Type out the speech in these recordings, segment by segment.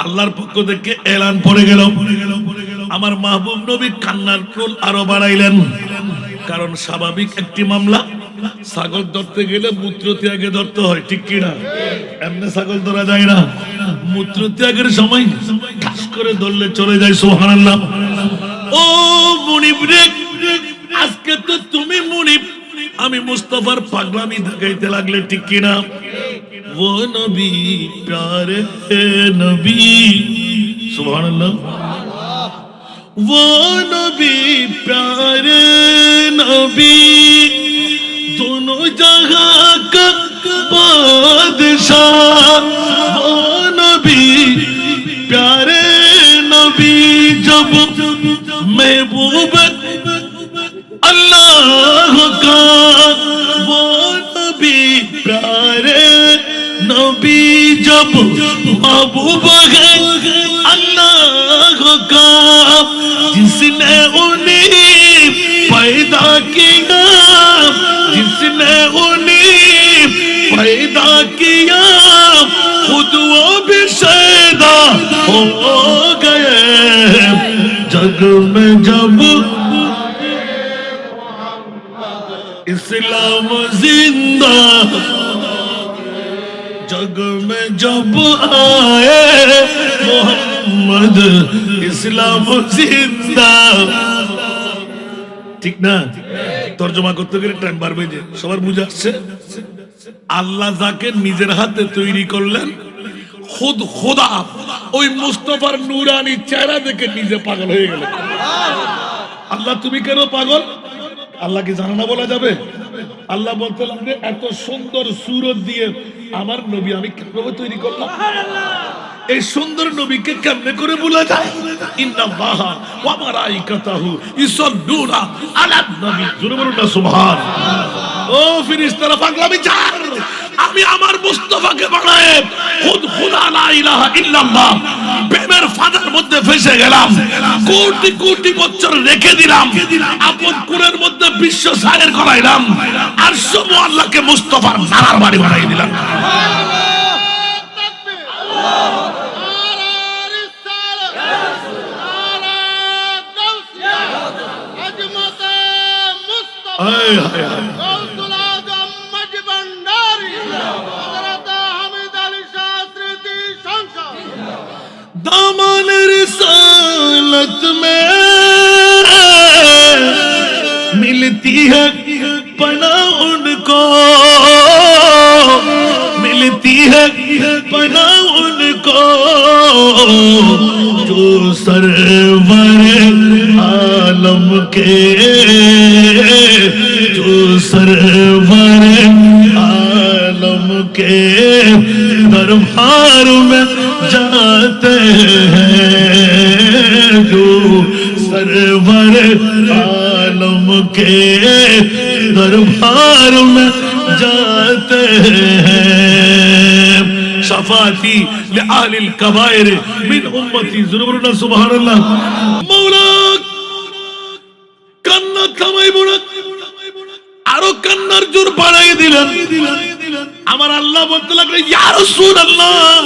আল্লাহর পক্ষ থেকে এলান পড়ে গেল। আমার মাহবুব নবী কান্নার রোল আরো বাড়াইলেন, কারণ স্বাভাবিক একটি মামলা, ছাগল ধরতে গেলে মূত্র ত্যাগে ধরতে হয়, ঠিক কিনা? এমনি ছাগল ধরা যায় না, মূত্র ত্যাগের সময় ঠাস করে ধরলে চলে যায়। সুবহানাল্লাহ। ও মুনিব রে, আজকে তো তুমি মুনিব, আমি মুস্তাফার পাগলামি দেখাইতে লাগলে, ঠিক কিনা? ও নবী প্যারে নবী, সুবহানাল্লাহ। वो नबी प्यारे नबी, दोनों जहां का बादशाह, वो नबी प्यारे नबी, जब महबूब अल्लाह का, वो नबी प्यारे नबी, जब महबूब है अल्लाह का, जिसने उन्हें पैदा किया, जिसने उन्हें पैदा किया, खुद वो भी शैदा हो गए। जग में जब इस्लाम जिंदा, जग में जब आए मोहम्मद, इस्लाम जिंदा, ঠিক না? তরজমা করতে গেলে টাইম পারবে যে, সবার বুঝে আসছে? আল্লাহ যাকে নিজের হাতে তৈরি করলেন, খুদ খোদা ওই মুস্তাফার নূরানি চেহারা দেখে নিজে পাগল হয়ে গেলেন। আল্লাহ তুমি কেন পাগল? আল্লাহ কি জানা না বলা যাবে? আল্লাহ বলতে লাগবে, এত সুন্দর সুরত দিয়ে আমার নবী আমি কিভাবে তৈরি করলাম, এই সুন্দর নবীকে কেমনে করে বলা যায়? ইন্নাল্লাহা ওয়া মালাইকাতাহু ইউসাল্লুনা আলান নবী, জোরে বলুন না সুবহান। ও ফেরেশতারা পাগলামি চার, আমি আমার মুস্তাফাকে বানায় খুদ খুদা লা ইলাহা ইল্লাল্লাহ প্রেমের ফাঁদের মধ্যে ফেসে গেলাম, কোটি কোটি বছর রেখে দিলাম, আপন কুরের মধ্যে বিশ্ব সায়ের করাইলাম, আর সব আল্লাহকে মুস্তাফার নারার বাড়ি বানাই দিলাম। दामन रिसालत में मिलती है पनाह उनको, मिलती है पनाह उनको, जो सरवर आलम के, जो सरवर आलम के दरबार में जाते हैं, जो सरवर आलम के दरबार में जाते हैं। शफाती ले आलिल कबायर मिन उम्मती, ज़रूर बोलना सुभान अल्लाह। मौला কান্না থামাইব না, আরো কান্নার জোর বাড়াই দিলেন। আমার আল্লাহ বলতে লাগলেন, ইয়া রাসূলুল্লাহ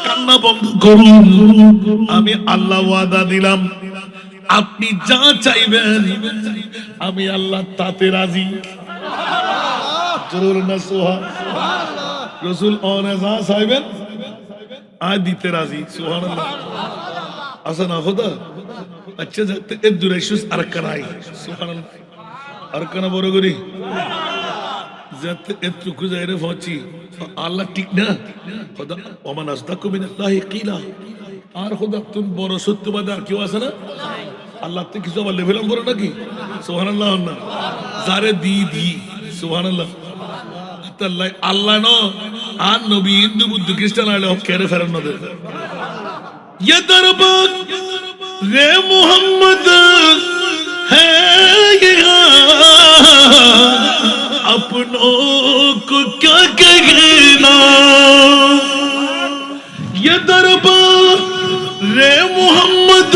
কান্না বন্ধ করুন, আমি আল্লাহ ওয়াদা দিলাম আপনি যা চাইবেন আমি আল্লাহ তাতে রাজি। জোরে না সুবহানাল্লাহ। রাসূল অনে যা চাইবেন আজ দিতে রাজি। সুবহানাল্লাহ। আসনা খোদা আচ্ছা যাতে এ দুরাইশুস আরকানাই। সুবহানাল্লাহ। আরকানা বড় করি যাতে এতটুকু যাইরে পৌঁছি আল্লাহ, ঠিক না? খোদা ওমান আসদাকু মিনাল্লাহি কিলা, আর খোদা তুমি বড় সত্যবাদী আর কেউ আছে না? আল্লাহ থেকে কিছু আবার লেভেলাম বড় নাকি? সুবহানাল্লাহ। না যারে দি দি, সুবহানাল্লাহ। আল্লাহ আল্লাহ ন আর নবী হিন্দু বুদ্ধ খ্রিস্টান আলে কেড়ে ফেরান না দেয়। ये दरबार रे मोहम्मद है यहाँ, अपनों को क्या कहना। ये दरबार रे मोहम्मद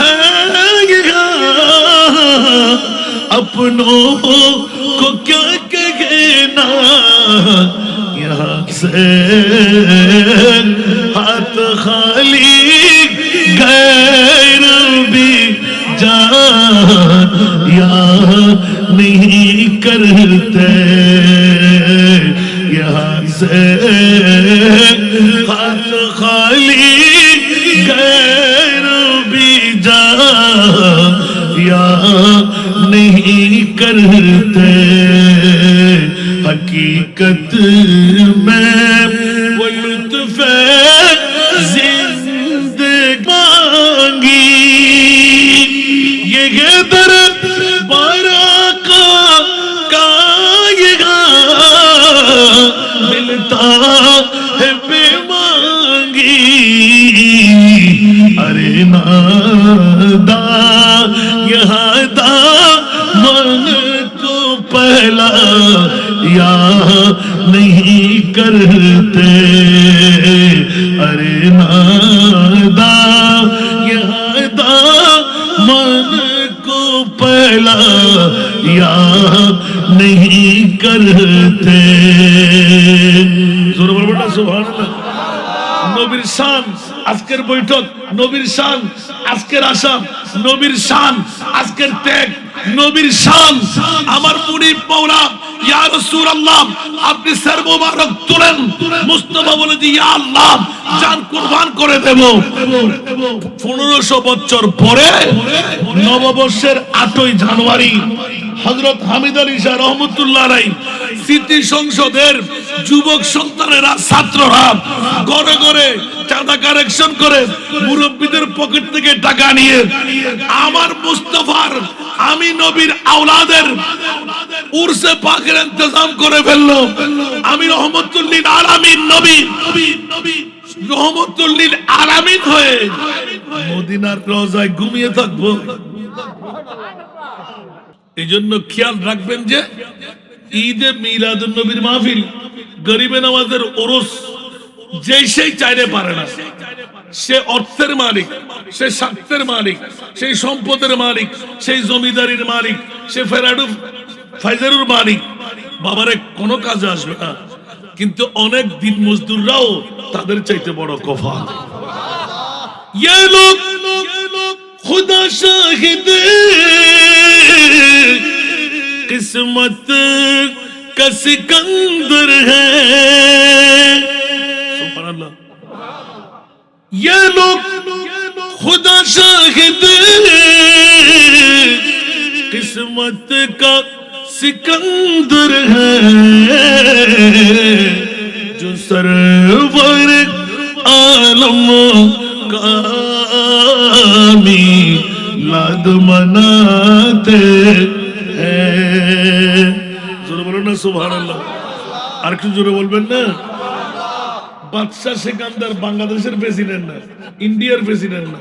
है यहाँ, अपनों को क्या कहना। यहाँ से हाथ खाली गैर भी जाया नहीं करते, यहाँ से हाथ खाली गैर भी जाया नहीं करते। हकीकत में वो लुत्फ़ जिंदगानी ये दर बारा का मिलता है बेमांगी। अरे नादा यहाँ दा मन को पहला या नहीं करते। अरे नादा यहाँ दा मन को पहला या नहीं करते। जोर बोल बेटा सुभान अल्लाह। নবীর শান আজকের বৈঠক, নবীর শান আজকের আসাম, নবীর শান আজকের ত্যাগ, নবীর শান আমার মুনিব মাওলা ইয়া রাসূলুল্লাহ আপনি সর মোবারক তুলেন। মুস্তাফা বলে যে ইয়া আল্লাহ জান কুরবান করে দেব। 1500 বছর পরে নববর্ষের 8ই জানুয়ারি হযরত হামিদ আলী শাহ রহমাতুল্লাহ আলাইহি স্মৃতি সংসদের যুবক সন্তানেরা ছাত্ররা ঘরে ঘরে চাঁদা কালেকশন করে মুরব্বীদের পকেট থেকে টাকা নিয়ে আমার মুস্তাফার আমি নবীর আওলাদের উরসে পাকের ইন্তজাম করে ফেললো। আমি রহমতুল লিল আলামিন নবী রহমতুল লিল আলামিন হয়ে মদিনার রওজায় ঘুমিয়ে থাকবো। এই জন্য খেয়াল রাখবেন যে ঈদে মিলাদুন নবীর মাহফিল, গরিবে নওয়াজের ওরস যেই সেই চাইতে পারে না। সে অর্থের মালিক, সে স্বার্থের মালিক, সেই সম্পদের মালিক, সেই জমিদারির মালিক, সে ফেরাডু ফাইজারুর মালিক, বাবারে কোনো কাজে আসবে না। কিন্তু অনেক দিন মজদুররাও তাদের চাইতে বড় কফা। ये लोग खुदा शाहिद किस्मत का सिकंदर है। सुभान अल्लाह। ये लोग खुदा शाहिद किस्मत का सिकंदर है, जो सरवर आलम का मिलाद मनाते हैं। जोरे बोलो ना सुभान अल्लाह। আর একটু জোরে বলবেন না। বাদশাহ সিকান্দার বাংলাদেশের প্রেসিডেন্ট না, ইন্ডিয়ার প্রেসিডেন্ট না,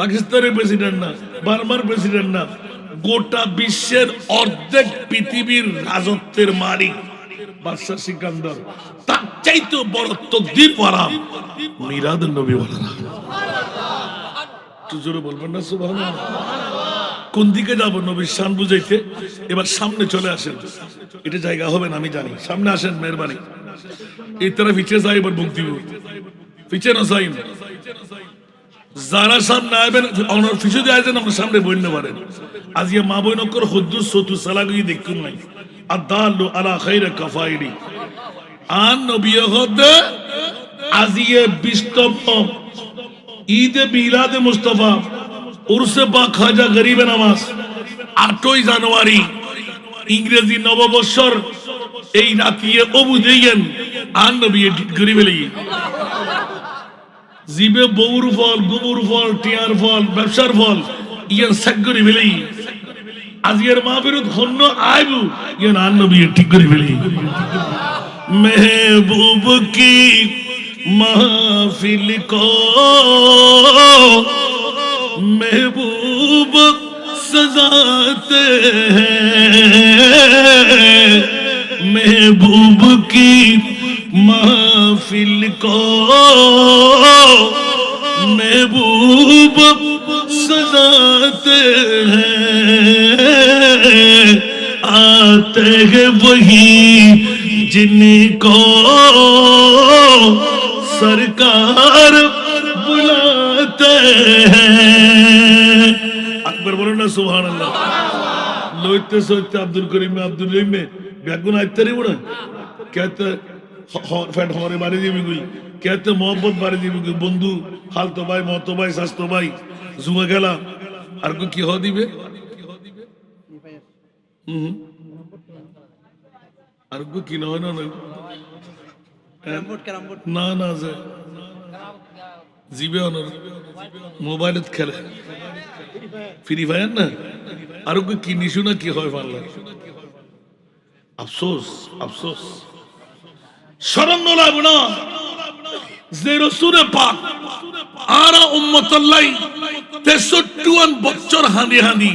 পাকিস্তানের প্রেসিডেন্ট না, বার্মার প্রেসিডেন্ট না, গোটা বিশ্বের অর্ধেক পৃথিবীর রাজত্বের মালিক বাদশাহ সিকান্দার। তার চাইতে বড় তকদির ওয়ালা মিলাদ নবী ওয়ালা। একটু জোরে বলবেন না সুবহানাল্লাহ। কোন দিকে যাব নবীর শান বুঝাইতে? এবার সামনে চলে আসেন, এটা জায়গা হবে না আমি জানি। সামনে আসেন মেহরবানি। এই তারা পিছিয়ে যাই, এবার মুখ দিব পিছিয়ে না যাই। যারা সামনে আইবেন ওনার পিছিয়ে দিয়ে আসেন, আমরা সামনে বইতে পারেন। আজ ইয়ে মা বই নকর হুদ্দুস সতু সালাগি দেখুন নাই আদালু আলা খাইর কাফাইরি আন নবী হতে আজ ইয়ে 20তম ঈদে মিলাদে মুস্তাফা উরসে পাক খাজা গরিবে নামাজ 8ই জানুয়ারি ইংরেজি নববর্ষর এই রাতিয়ে অবু দেইয়েন আন নবী গরিবে লাগি জিবে বউর ফল, গোবর ফল, টিয়ার ফল, ব্যবসার ফল ইয়ার সাগরি ফেলি। আজকের মাহফিলত হন্য আইবু ইয়ার আন নবী ঠিক করে ফেলি। महबूब की महफिल को महबूब सजाते हैं, महबूब की महफिल को महबूब सजाते हैं, आते हैं वही जिनको सरकार बुलाते हैं আকবার বলেন না সুবহানাল্লাহ লইতে সইতে আব্দুল করিম আব্দুল রহিমে বেগুন আইতারি বড় कहते फैट हमारे बारे दी भी कोई कहते मोहब्बत बारे दी भी कोई बंधु हाल तो भाई मौत तो भाई सास तो भाई जुआ गेला আর কি হ দিবে আর কি না হয় না না না যে জিবে অনর মোবাইলত খেলে ফ্রি ফায়ার না আর কি নিশু না কি হয় পারলা আফসোস আফসোস শরম লাভ না যে রাসূলে পাক আর উম্মতুল্লাহ 63 বছর হানি হানি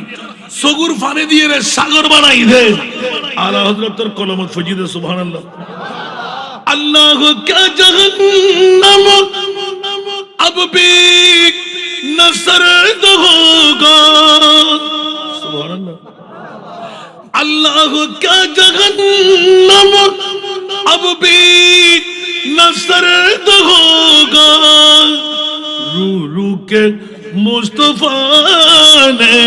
সগুর পানি দিয়ে রে সাগর বানাই দে আলা হযরতের কলমত ফজিদে সুবহানাল্লাহ আল্লাহ কা জাহান্নাম अब भी न सर्द होगा सुभान अल्लाह अल्लाह क्या जहन्नम अब भी न सर्द होगा रू रू के मुस्तफा ने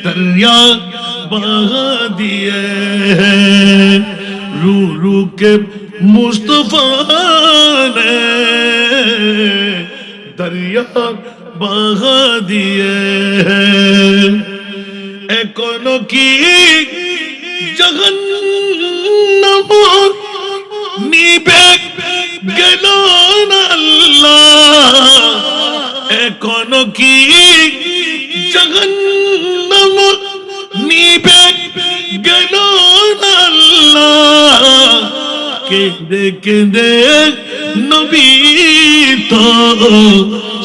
दरिया बहा दिए रू रू के मुस्तफा ने दरिया बहा दिए एकोनो की जहन्नम निभे गेलो ना अल्लाह एकोनो की जहन्नम निभे गेलो ना अल्लाह केंदे नबी तो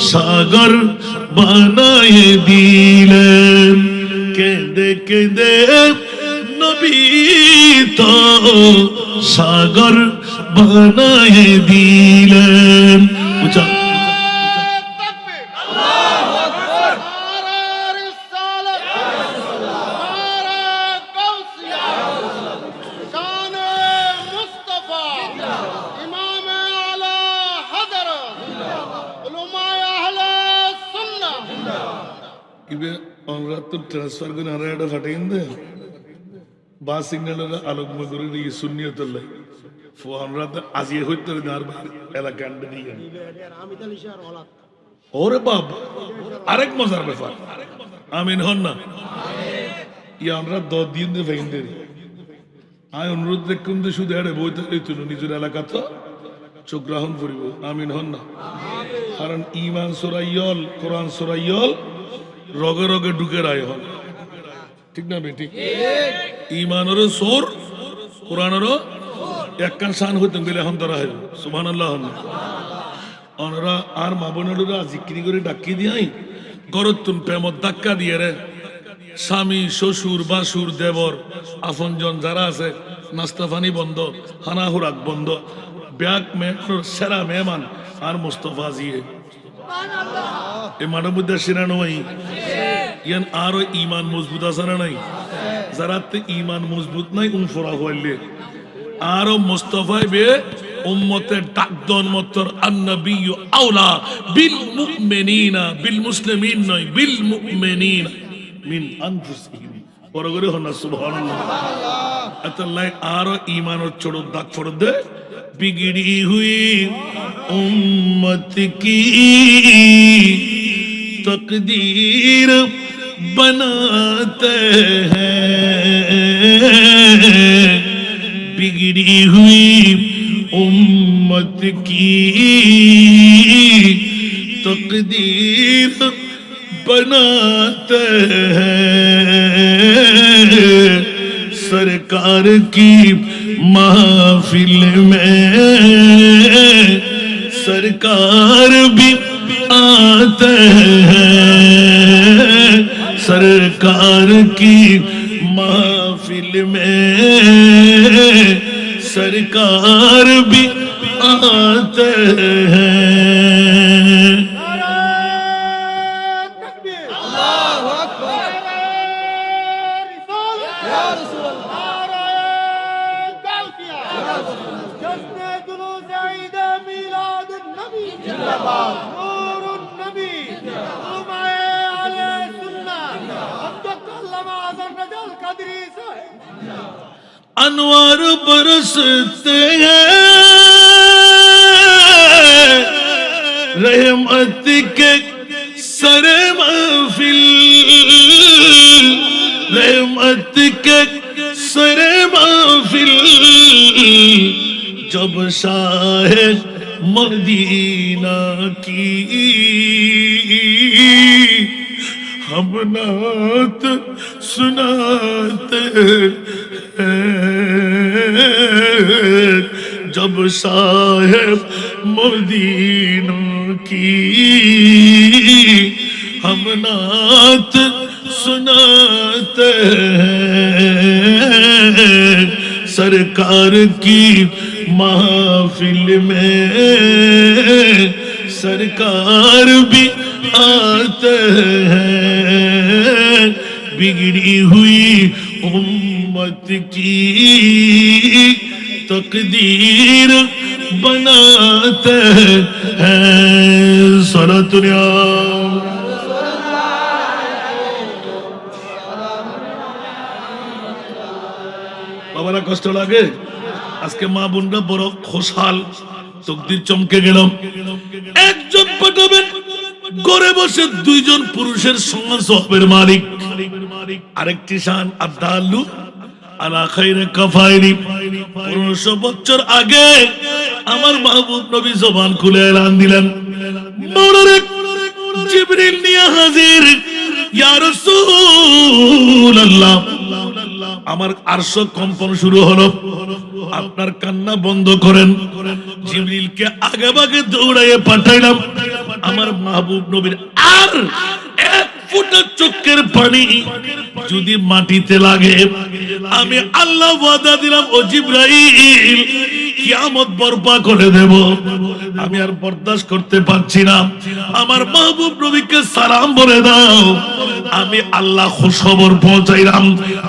सागर बनाए दिलेन केंदे नबी तो सागर बनाए दिलेन ऊंचा ट्रांसफर को नारायण फटेंगे बास सिग्नल आलोक मगुरी ये सुन्नियत अल्लाह फोन रात आज ये होते हैं नार ऐला कैंड नहीं है और बाप आरेक मज़ार पे फार आमीन होना ये अमरा दो दिन दे फेंदे आय अनुरोध देखूं दे शुद्ध है बहुत है तो निजुर ऐला कथा चुग्राहन फुरिबो आमीन होना कारण ईमान सुराय्यल कुरान सुराय्यल রগে রগে ঢুকে রায় হল ঠিক না বেটি ঈমানের সোর কোরআনের একখান শান হইতে গেলে এখন তারা হয় সুবহানাল্লাহ অনরা আর মা বোনেরা জিকিরি করে ডাকি দিয়াই গরতুন প্রেমত ধাক্কা দিয়ে রে স্বামী শ্বশুর বাসুর দেবর আপনজন যারা আছে নাস্তা পানি বন্ধ হানা হুরাক বন্ধ ব্যাগ মেহমানের সেরা মেহমান আর মুস্তাফা জিয়ে এই মানব মধ্যে সেরা নয় ইয়ান আরো ঈমান মজবুত আছে না নাই যারা ঈমান মজবুত নাই উনফরা হইলে আরো মুস্তাফা বে উম্মতের ডাকদন মতর আন-নবিয়্যু আওলা বিল মুমিনিনা বিল মুসলিমিন নয় বিল মুমিনিনা মিন আনফুসিহিম পরগরে হনা সুবহানাল্লাহ আল্লাহ আরো ঈমানের ছোট দাগ ফড় দে बिगड़ी हुई उम्मत की तकदीर बनाते हैं बिगड़ी हुई उम्मत की तकदीर बनाते हैं सरकार की महफिल में सरकार भी आते हैं सरकार की महफिल में सरकार भी आते हैं জিন্দাবাদ নূরুন নবী উলামায়ে আলে সুন্নাহ অধ্যক্ষ আল্লামা আযম রাজাল কাদরি সাহেব अनवार बरसते हैं रहमत के सरे महफिल रहमत के सरे महफिल जब शाह मदीना की हम नात सुनाते हैं जब साहेब मदीना की हम नात सुनाते हैं सरकार की महफिल में सरकार भी आते हैं बिगड़ी हुई उम्मत की तकदीर बनाते हैं सलातुल्लाह বাবারা কষ্ট লাগে আজকে মা বোনরা বড় খুশহাল তকদির চমকে গেল একজন পাঠাবেন ঘরে বসে দুইজন পুরুষের সঙ্গে সবের মালিক আরেকটি শান আদালু আলা খাইরে কাফাইরি 1500 বছর আগে আমার মাহবুব নবী জবান খুলে এলান দিলেন মওলানা জিবরিল নিয়ে হাজির ইয়া রাসূলুল্লাহ আমার আরশ কম্পন শুরু হলো আপনার কান্না বন্ধ করেন জিবরিলকে আগে ভাগে দৌড়াইয়ে পাঠাইলাম আমার মাহবুব নবীর আর এক ফোঁটা চোখের পানি যদি মাটিতে লাগে আমি আল্লাহ ওয়াদা দিলাম ও জিবরাইল কিয়ামত বরপা করে দেব আমি আর বরদাস্ত করতে পারছি না আমার মাহবুব নবীকে সালাম বলে দাও আমি আল্লাহ খুশখবর পৌঁছাইলাম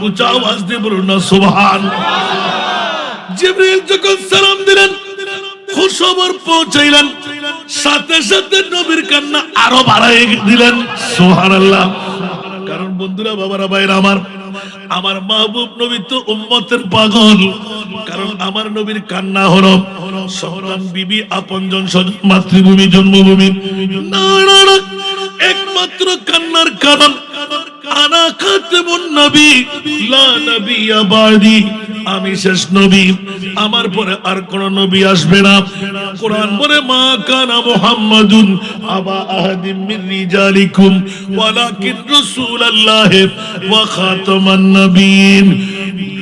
উচ্চ আওয়াজ দিয়ে বলুন না সুবহান জিবরিল যখন সালাম দিলেন খুশখবর পৌঁছাইলেন সাথে সাথে নবীর কান্না আরো বাড়াই দিলেন সুবহানাল্লাহ কারণ বন্ধুরা বাবারা ভাইরা আমার মাহবুব নবী তো উম্মতের পাগল কারণ আমার নবীর কান্না হলো সন্তান বিবি আপনজন স্বজন মাতৃভূমি জন্মভূমি না না না একমাত্র কান্নার কারণ আনা খাতামুন নবী লা নবিয়্যা বাদি আমি শেষ নবী আমার পরে আর কোন নবী আসবে না কোরআন বলে মা কানা মুহাম্মাদুন আবা আহাদিম মির রিজালিকুম ওয়ালাকিন রাসূলুল্লাহ ওয়া খাতামান নবিয়্যিন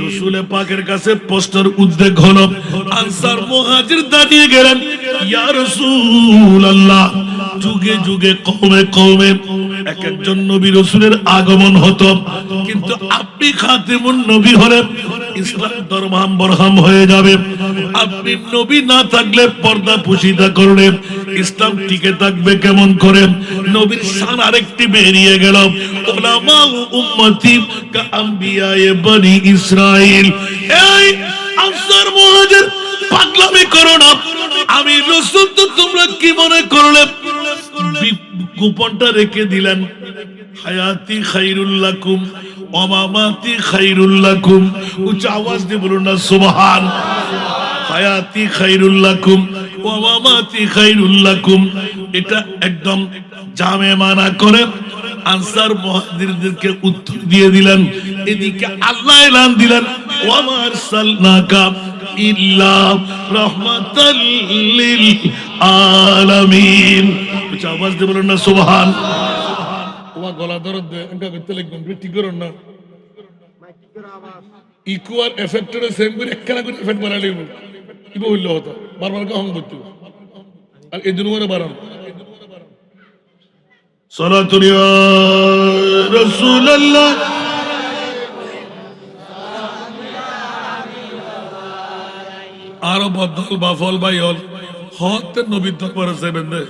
রাসূল পাকের কাছে প্রশ্নের উদ্বেগ হলো আনসার মুহাজির দাঁড়িয়ে গেলেন ইয়া রাসূলুল্লাহ যুগে যুগে কওমে কওমে এক একজন নবী রাসূলের আগমন হতো কিন্তু আপনি খাতিমুন নবী হলেন ইসলাম দরমাম বরহাম হয়ে যাবে আপনি নবী না থাকলে পর্দা পুশিদা করলে ইসলাম টিকে থাকবে কেমন করে নবীর শান আরেকটি বেরিয়ে গেল উলামা উম্মতি কা আম্বিয়ায়ে বনি ইসরাইল এই আনসার মুহাজির পাগলামি করো না আমি রাসূল তো তোমরা কি মনে করলে গোপনটা রেখে দিলেন হায়াতি খায়রুল লাকুম ওয়া মামাতি খায়রুল লাকুম উচ্চ আওয়াজ দিয়ে বলুন না সুবহান হায়াতি খায়রুল লাকুম ওয়া মামাতি খায়রুল লাকুম এটা একদম জামে মানা করে আনসার মুহাজিরদেরকে উত্তর দিয়ে দিলেন এদিকে আল্লাহ এলান দিলেন ওয়া মা আরসালনাকা ইল্লা রাহমাতাল লিল আলামিন উচ্চ আওয়াজ দিয়ে বলুন না সুবহান ওয়া গলা দরদ এন্টা করতে লাগবেন ঠিক করুন না ইকুয়াল এফেক্টের সেম করে একখানা করে এফেক্ট বানাই লইব কি বলল হতো বারবার কা হং করতে আর এই দুনো করে বাড়ান সালাতু ইয়া রাসূলুল্লাহ আর বদল বাফল বাইল হত নবীর দরবারে যাবেন না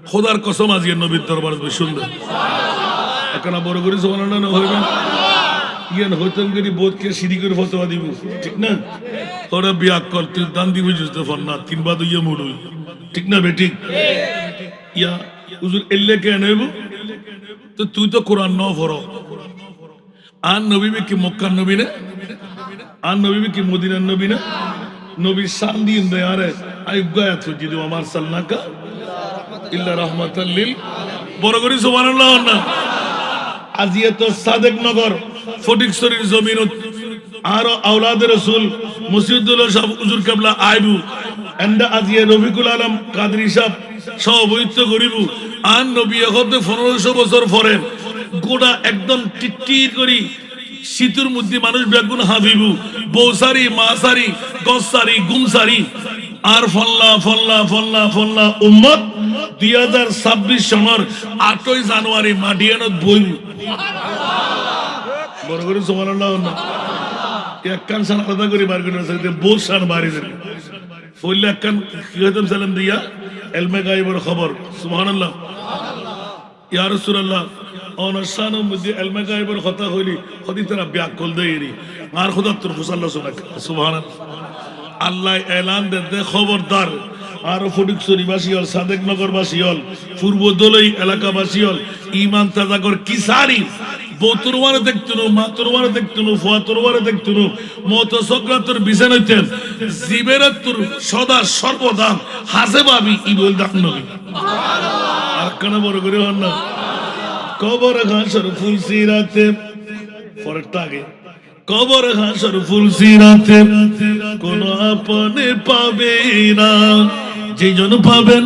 খোদার কসম আজকে নবীর দরবারে সুন্দর একনা বড় করে সুবহানাল্লাহ না হইবেন ইয়ান হইতেন করি বোধকে সিঁড়ি করে ফতোয়া দিব ঠিক না ওরা বিয়া কর তুই দান দিবি বুঝতে পার না 3 বার ইয়ে মুড়ুই ঠিক না বেঠিক ইয়া হুজুর এল্লে কেন হইব তো তুই তো কোরআন ন পড়ো আর নবী কি মক্কার নবী না আর নবী কি মদিনার নবী না নবীর শান দিন দে আরে আইগায়াত জিদু আমার সাল্লাকা ইল্লা রাহমাতাল লিল বড় করে সুবহানাল্লাহ না আজিয়া তো সাদেক নগর ফটিকছড়ির জমিনত আর আওলাদের রাসূল মুসিদুল্লাহ সাহেব হুজুর কেবলা আইবু এন্ডা আজিয়া রফিকুল আলম কাদরি সাহেব সভাপতিত্ব করিব আর নবী এখন 1500 বছর পরে গোটা একদম টিট্টির করি শীতের মধ্যে মানুষ বেগুন হাবিবু বৌসারি মাসারি গসারি গুমসারি আর ফল্লা ফল্লা ফল্লা ফল্লা উম্মত 2026 সনের 8ই জানুয়ারি মাটিয়ানত বইব বড় করে সুবহানাল্লাহ না এক কান সান আলাদা করে বার করে আছে বহুত সান বাড়ি দেন ফইলা কান কি হইতাম সালাম দিয়া ইলমে গায়বের খবর সুবহানাল্লাহ ইয়া রাসূলুল্লাহ অনশানের মধ্যে ইলমে গায়বের কথা হইলি হদি তারা ব্যাকল দেইরি আর খোদা তোর ফুসাল্লাহ সুবহানাল্লাহ আল্লাহ এলান দে খবরদার আর ফটিকছড়িবাসী হল সাদেক নগরবাসী হল পূর্ব দলই এলাকাবাসী হল ইমান তাজা কর কিসারি বতুরওয়ারে দেখতুনো মাতুরওয়ারে দেখতুনো ফুয়াতুরওয়ারে দেখতুনো মত সক্রাতুর বিছান হইতেন জিবেরাতুর সদা সর্বদা হাসেবাবি ইবল দাকনবি সুবহানাল্লাহ আর কেন বড় করে হন না কবর ঘাসর ফুল সিরাতে পরেরটা আগে কবর ঘাসর ফুল সিরাতে কোন আপনে পাবে না যে জন পাবেন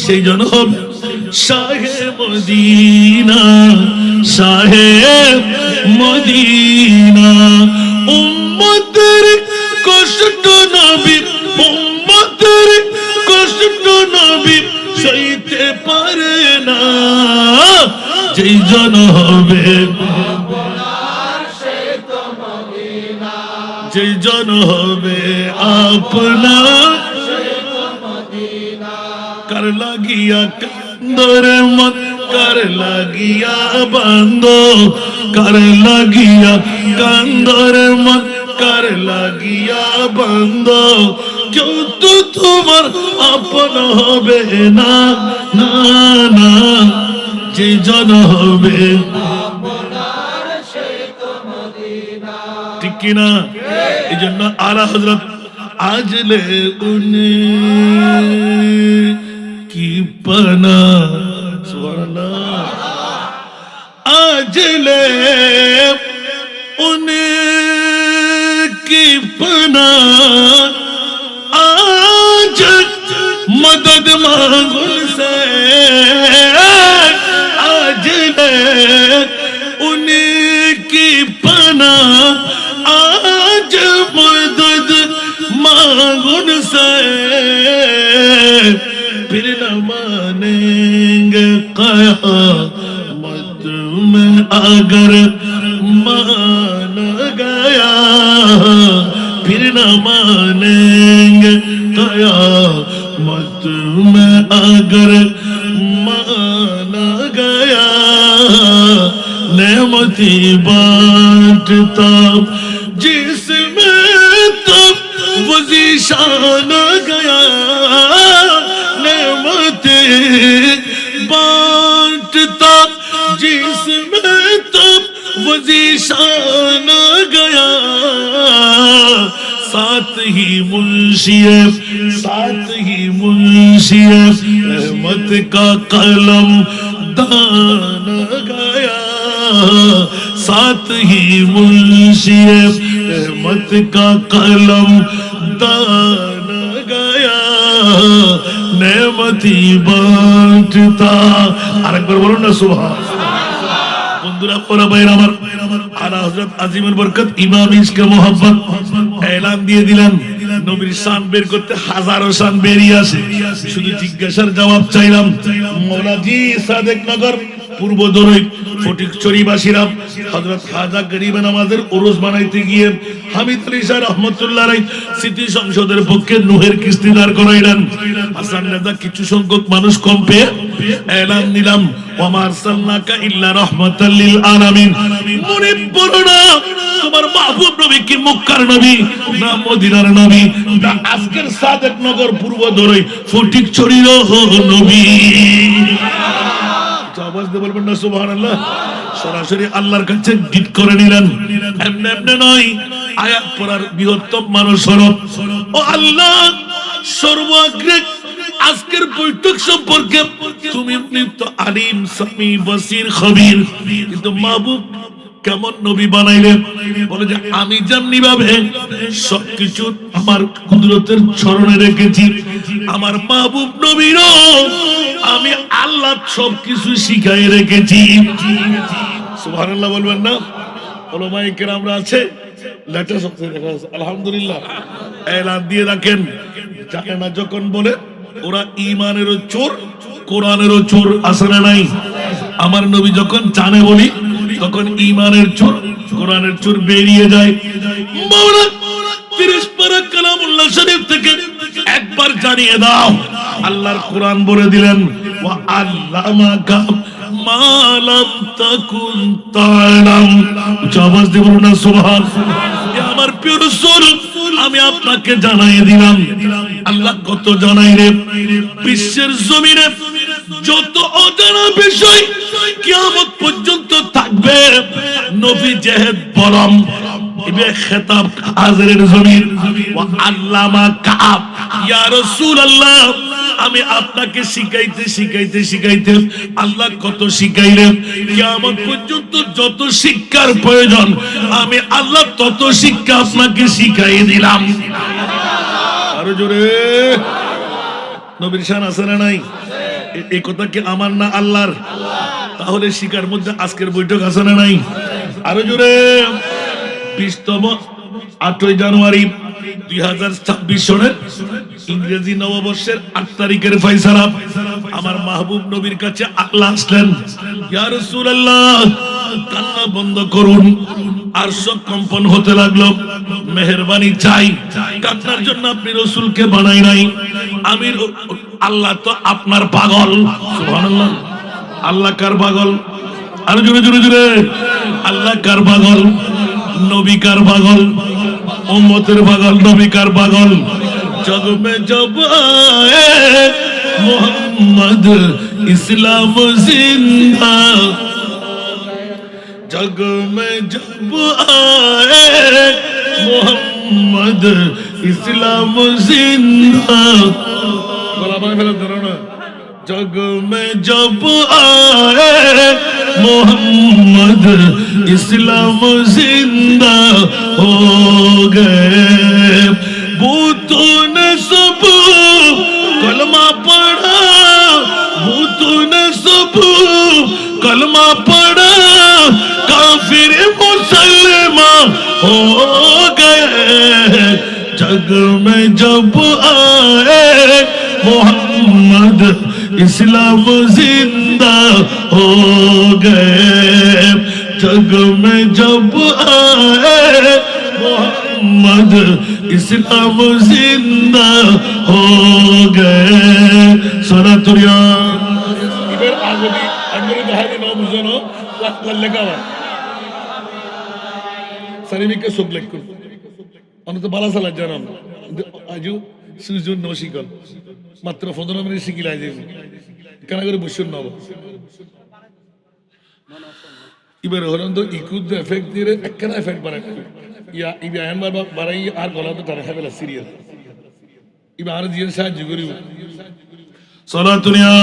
সেই জন হবে শাহে মদিনা শাহে মদিনা উম্মতের কষ্ট নবী উম্মতের কষ্ট নবী সইতে পারে না যেই জন হবে যেই জন হবে আপনার कर लागिया कंदर मत कर लागिया बंदो कर लागिया कंदर मत कर लागिया बंदो क्यों तो तुम्हार अपन होबे ना ना ना जे जन होबे আপনার সেই তো মদিনা ঠিক কি না এইজন্য আলা হযরত আজলে উনে की पना सुबहानल्लाह आजले उनकी पना आज मदद मांगो से आजले उनकी पना आज मदद मांगो से फिर न मानेंगे क़यामत में अगर मान गया फिर न मानेंगे क़यामत में अगर मान गया नेमती बांटता जिसमें तब वो ज़ीशान गया बांटता जिसमें तब वो ज़ीशान गया साथ ही मुंशी रहमत का कलम दान गया साथ ही मुंशी रहमत का कलम दान गया नेमती बांटता আরেকবার বলুন না সুবহানাল্লাহ বন্ধুরা ওরা ভাইরা আমার আলা হযরত আজিমের বরকত ইমাম ইশকে মোহাব্বত এলান দিয়ে দিলেন নবীর শান বের করতে হাজারো শান বেরিয়ে আসে শুধু জিজ্ঞাসার জবাব চাইলাম মৌলাজি সাদেক নগর পূর্ব দরই ফটিকছড়িবাসীরা হযরত খাজা গরিব নামাজের ওরস বানাইতে গিয়ে হামিদ আলী শাহ রাহমাতুল্লাহ আলাইহি স্মৃতি সংসদের পক্ষে নুহের কিস্তি দাঁড় করাইলেন। হাসান রাজা কিছু সংখ্যক মানুষ কম পেয়ে এলান দিলাম, ওয়া আরসালনাকা ইল্লা রাহমাতাল লিল আলামিন। মনে পড়ো না তোমার মাহবুব নবী কি মক্কার নবী না মদিনার নবী না আজকের সাদেক নগর পূর্ব দরই ফটিকছড়ির নবী? আওয়াজ দিয়ে বলবেন না সুবহানাল্লাহ। সরাসরি আল্লাহর কাছে গীত করে নিলেন, এমনি এমনি নয়, আয়াত পড়ার বৃহত্তম মানুষ স্বরূপ। ও আল্লাহ, সর্বাগ্রে আজকের বৈঠক সম্পর্কে তুমি তো আলিম, সামি, বসির, খবীর, কিন্তু মাহবুব কেমন নবী বানাইলেন? বলে যে আমি যেমনি ভাবে সবকিছু আমার কুদরতের চরণে রেখেছি, আমার মাহবুব নবীরও আমি আল্লাহ সবকিছু শিখাই রেখেছি। সুবহানাল্লাহ বলবেন না? ওলামায়ে কেরামরা আছে, লেটেস্ট হচ্ছে দেখা যাচ্ছে আলহামদুলিল্লাহ, এলান দিয়ে রাখেন। জানে না যখন বলে ওরা ঈমানেরও চোর, কোরআনেরও চোর, আছে না নাই? আমার নবী যখন জানে বলি তখন ঈমানের চোর, কোরআনের চোর বেরিয়ে যায়। মাওলানা 30 পারা কালামুল্লাহ শরীফ থেকে একবার জানিয়ে দাও, আল্লাহর কোরআন বলে দিলেন, ওয়া আল্লামাকা মা লাম তাকুন তা'লাম। আওয়াজ দিয়ে বলুন না সুবহানাল্লাহ। আমার প্রিয় রাসূল, আমি আপনাকে জানাই দিলাম, আল্লাহ কত জানাই রে, বিশ্বের জমিনে যত অজানা বিষয় কিয়ামত পর্যন্ত থাকবে, নবী জেহেদ বলম ইবে খেতাব হাজরের জমিন, ওয়া আল্লামা কাব, ইয়া রাসূলুল্লাহ আমি আপনাকে শিখাইতে শিখাইতে শিখাইতে আল্লাহ কত শিখাইলেন, কিয়ামত পর্যন্ত যত শিক্ষার প্রয়োজন আমি আল্লাহ তত শিক্ষা আপনাকে শিখাই দিলাম। আরো জোরে নবীর শান আছে না নাই? এই কথা কি আমার না আল্লাহর? তাহলে শিকার মধ্যে আজকের বৈঠক আছে না নাই? আরো জোরে 20তম 8ই জানুয়ারি 2026 সনের ইংরেজি নববর্ষের 8 তারিখের ফয়সালা। আমার মাহবুব নবীর কাছে আল্লাহ আসলেন, ইয়া রাসূলুল্লাহ কান্না বন্ধ করুন। আরশ কম্পন হতে লাগলো, মেহেরবানি চাই, কান্নার জন্য আপনি রাসূলকে বানাই নাই, আমি আল্লাহ তো আপনার পাগল। সুবহানাল্লাহ। আল্লাহ কার পাগল? আরো জোরে জোরে জোরে, আল্লাহ কার পাগল? নবী কার পাগল? উম্মতের পাগল। নবী কার পাগল? जग में जब आए मोहम्मद इस्लाम जिंदा, जग में जब आए मोहम्मद इस्लाम जिंदा, जग में जब आए मोहम्मद इस्लाम जिंदा हो गए, भूतों ने सब कलमा पढ़ा, भूतों ने सब कलमा पढ़ा, काफिर मुसलमान हो गए, जग में जब आए मोहम्मद इस्लाम जिंदा हो गए, जग में जब आए मोहम्मद इस्लाम जिंदा हो गए। सनातुरिया इधर आगे भी अंदर कहा कि नाम मुझे लगा हुआ सरीमी के सुख लेकर अनु तो बाला साल जाना आजू सुजुन नौशिकल मात्र 15 मिनट শিখিলা যাবে কেন করে বসুন না এবারে হরন তো ইকুদ এফেক্ট দিয়ে একটা এফেক্ট বাড়ায় ইয়া ইবে আনবার বাড়াই আর গলা তো তারা হেবেলা সিরিয়াল ইবে আর জিয়ার সাহায্য করিব সালাতুনিয়া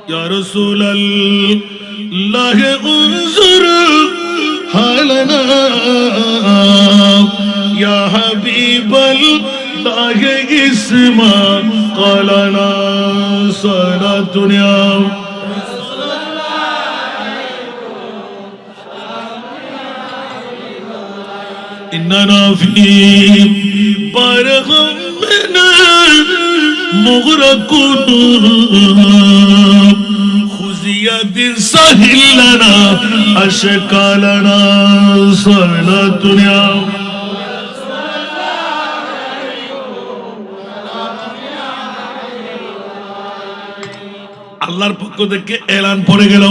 ইয়া রাসূলুল্লাহ উনজুর হালানা ইয়া হাবিবাল্লাহ ইসমা قالنا صلاتنا إننا في برهم مغرقون خزيت سهل لنا أشكالنا صرنا دنيا আল্লাহর পক্ষ থেকে এলান পড়ে গেল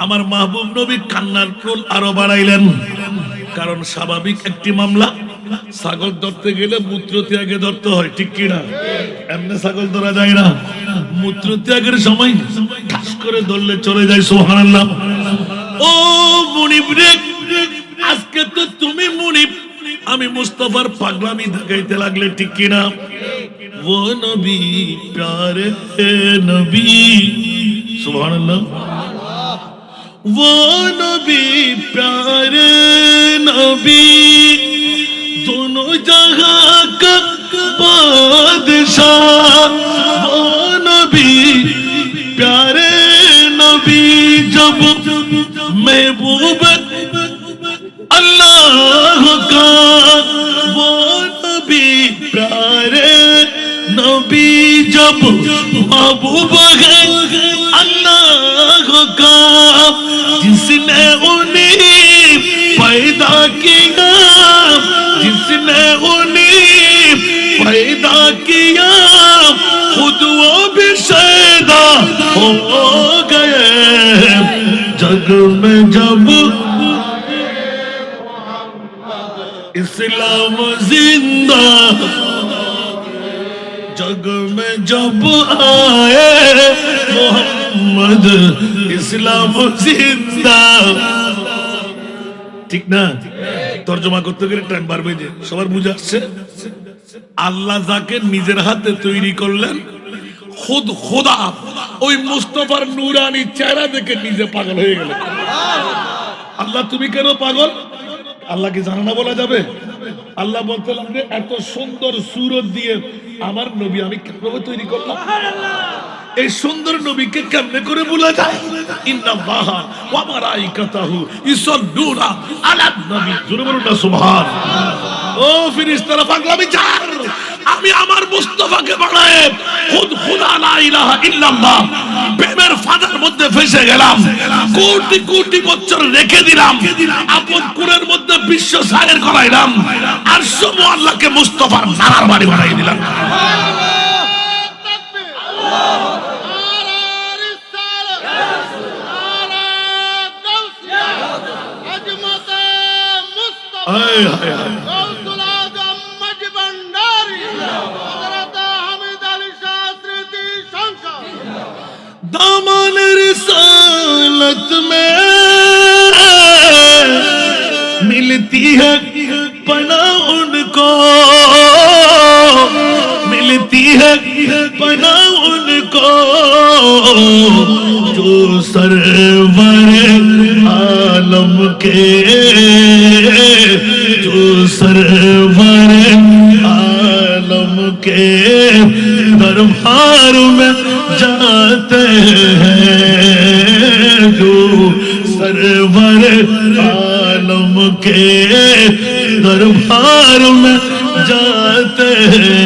আমার মাহবুব নবী কান্নার রোল আরো বাড়াইলেন কারণ স্বাভাবিক একটি মামলা ছাগল ধরতে গেলে মূত্র ত্যাগে ধরতে হয় ঠিক কি না এমনি ছাগল ধরা যায় না মূত্র ত্যাগের সময় ঠাস করে ধরলে চলে যায় সুবহানাল্লাহ ও মুনিব রে আজকে তো তুমি মুনিব আমি মুস্তাফার পাগলামি দেখাইতে লাগলে ঠিক কি না वो नबी प्यारे नबी सुभान अल्लाह वो नबी प्यारे नबी दोनों जहां का बादशाह वो नबी प्यारे नबी जब महबूब अल्लाह का वो नबी प्यारे नबी जब महबूब है अल्लाह का जिसने उन्हें पैदा किया जिसने उन्हें पैदा किया खुद वो भी शैदा हो गए जग में जब इस्लाम जिंदा जग में जब आए मोहम्मद इस्लाम जिंदा ঠিক না তরজমা করতে গেলে টাইম পারবে যে সবার বুঝে আসছে আল্লাহ যাকে নিজের হাতে তৈরি করলেন খুদ খোদা ওই মুস্তাফার নূরানি চেহারা দেখে নিজে পাগল হয়ে গেলেন আল্লাহ তুমি কেন পাগল আল্লাহ কি জানা না বলা যাবে আল্লাহ বলতে লাগবে এত সুন্দর সুরত দিয়ে আমার নবী আমি কিভাবে তৈরি করলাম এই সুন্দর নবীকে কেমনে করে বলা যায় ইন্নাল্লাহা ওয়া মালাইকাতাহু ইসাল্লুনা আলান নবী জোরে বলুন না সুবহান ও ফেরেশতারা পাগলামি চার আমি আমার মুস্তাফাকে বানায় খুদ খুদা লা ইলাহা ইল্লাল্লাহ প্রেমের ফাঁদের মধ্যে ফেসে গেলাম কোটি কোটি বছর রেখে দিলাম আপন কুরের মধ্যে বিশ্ব সায়ের করাইলাম আর সব আল্লাহকে মুস্তাফার নারার বাড়ি বানাই দিলাম हाय हाय गौसुल आजम मज भंडारी हजरत हामिद अली शास्त्री संसा दामन रिसालत में मिलती है पनाह उनको मिलती है पनाह उनको जो सरवर आलम के जो सरवर आलम के दरबार में जाते हैं जो सरवर आलम के दरबार में जाते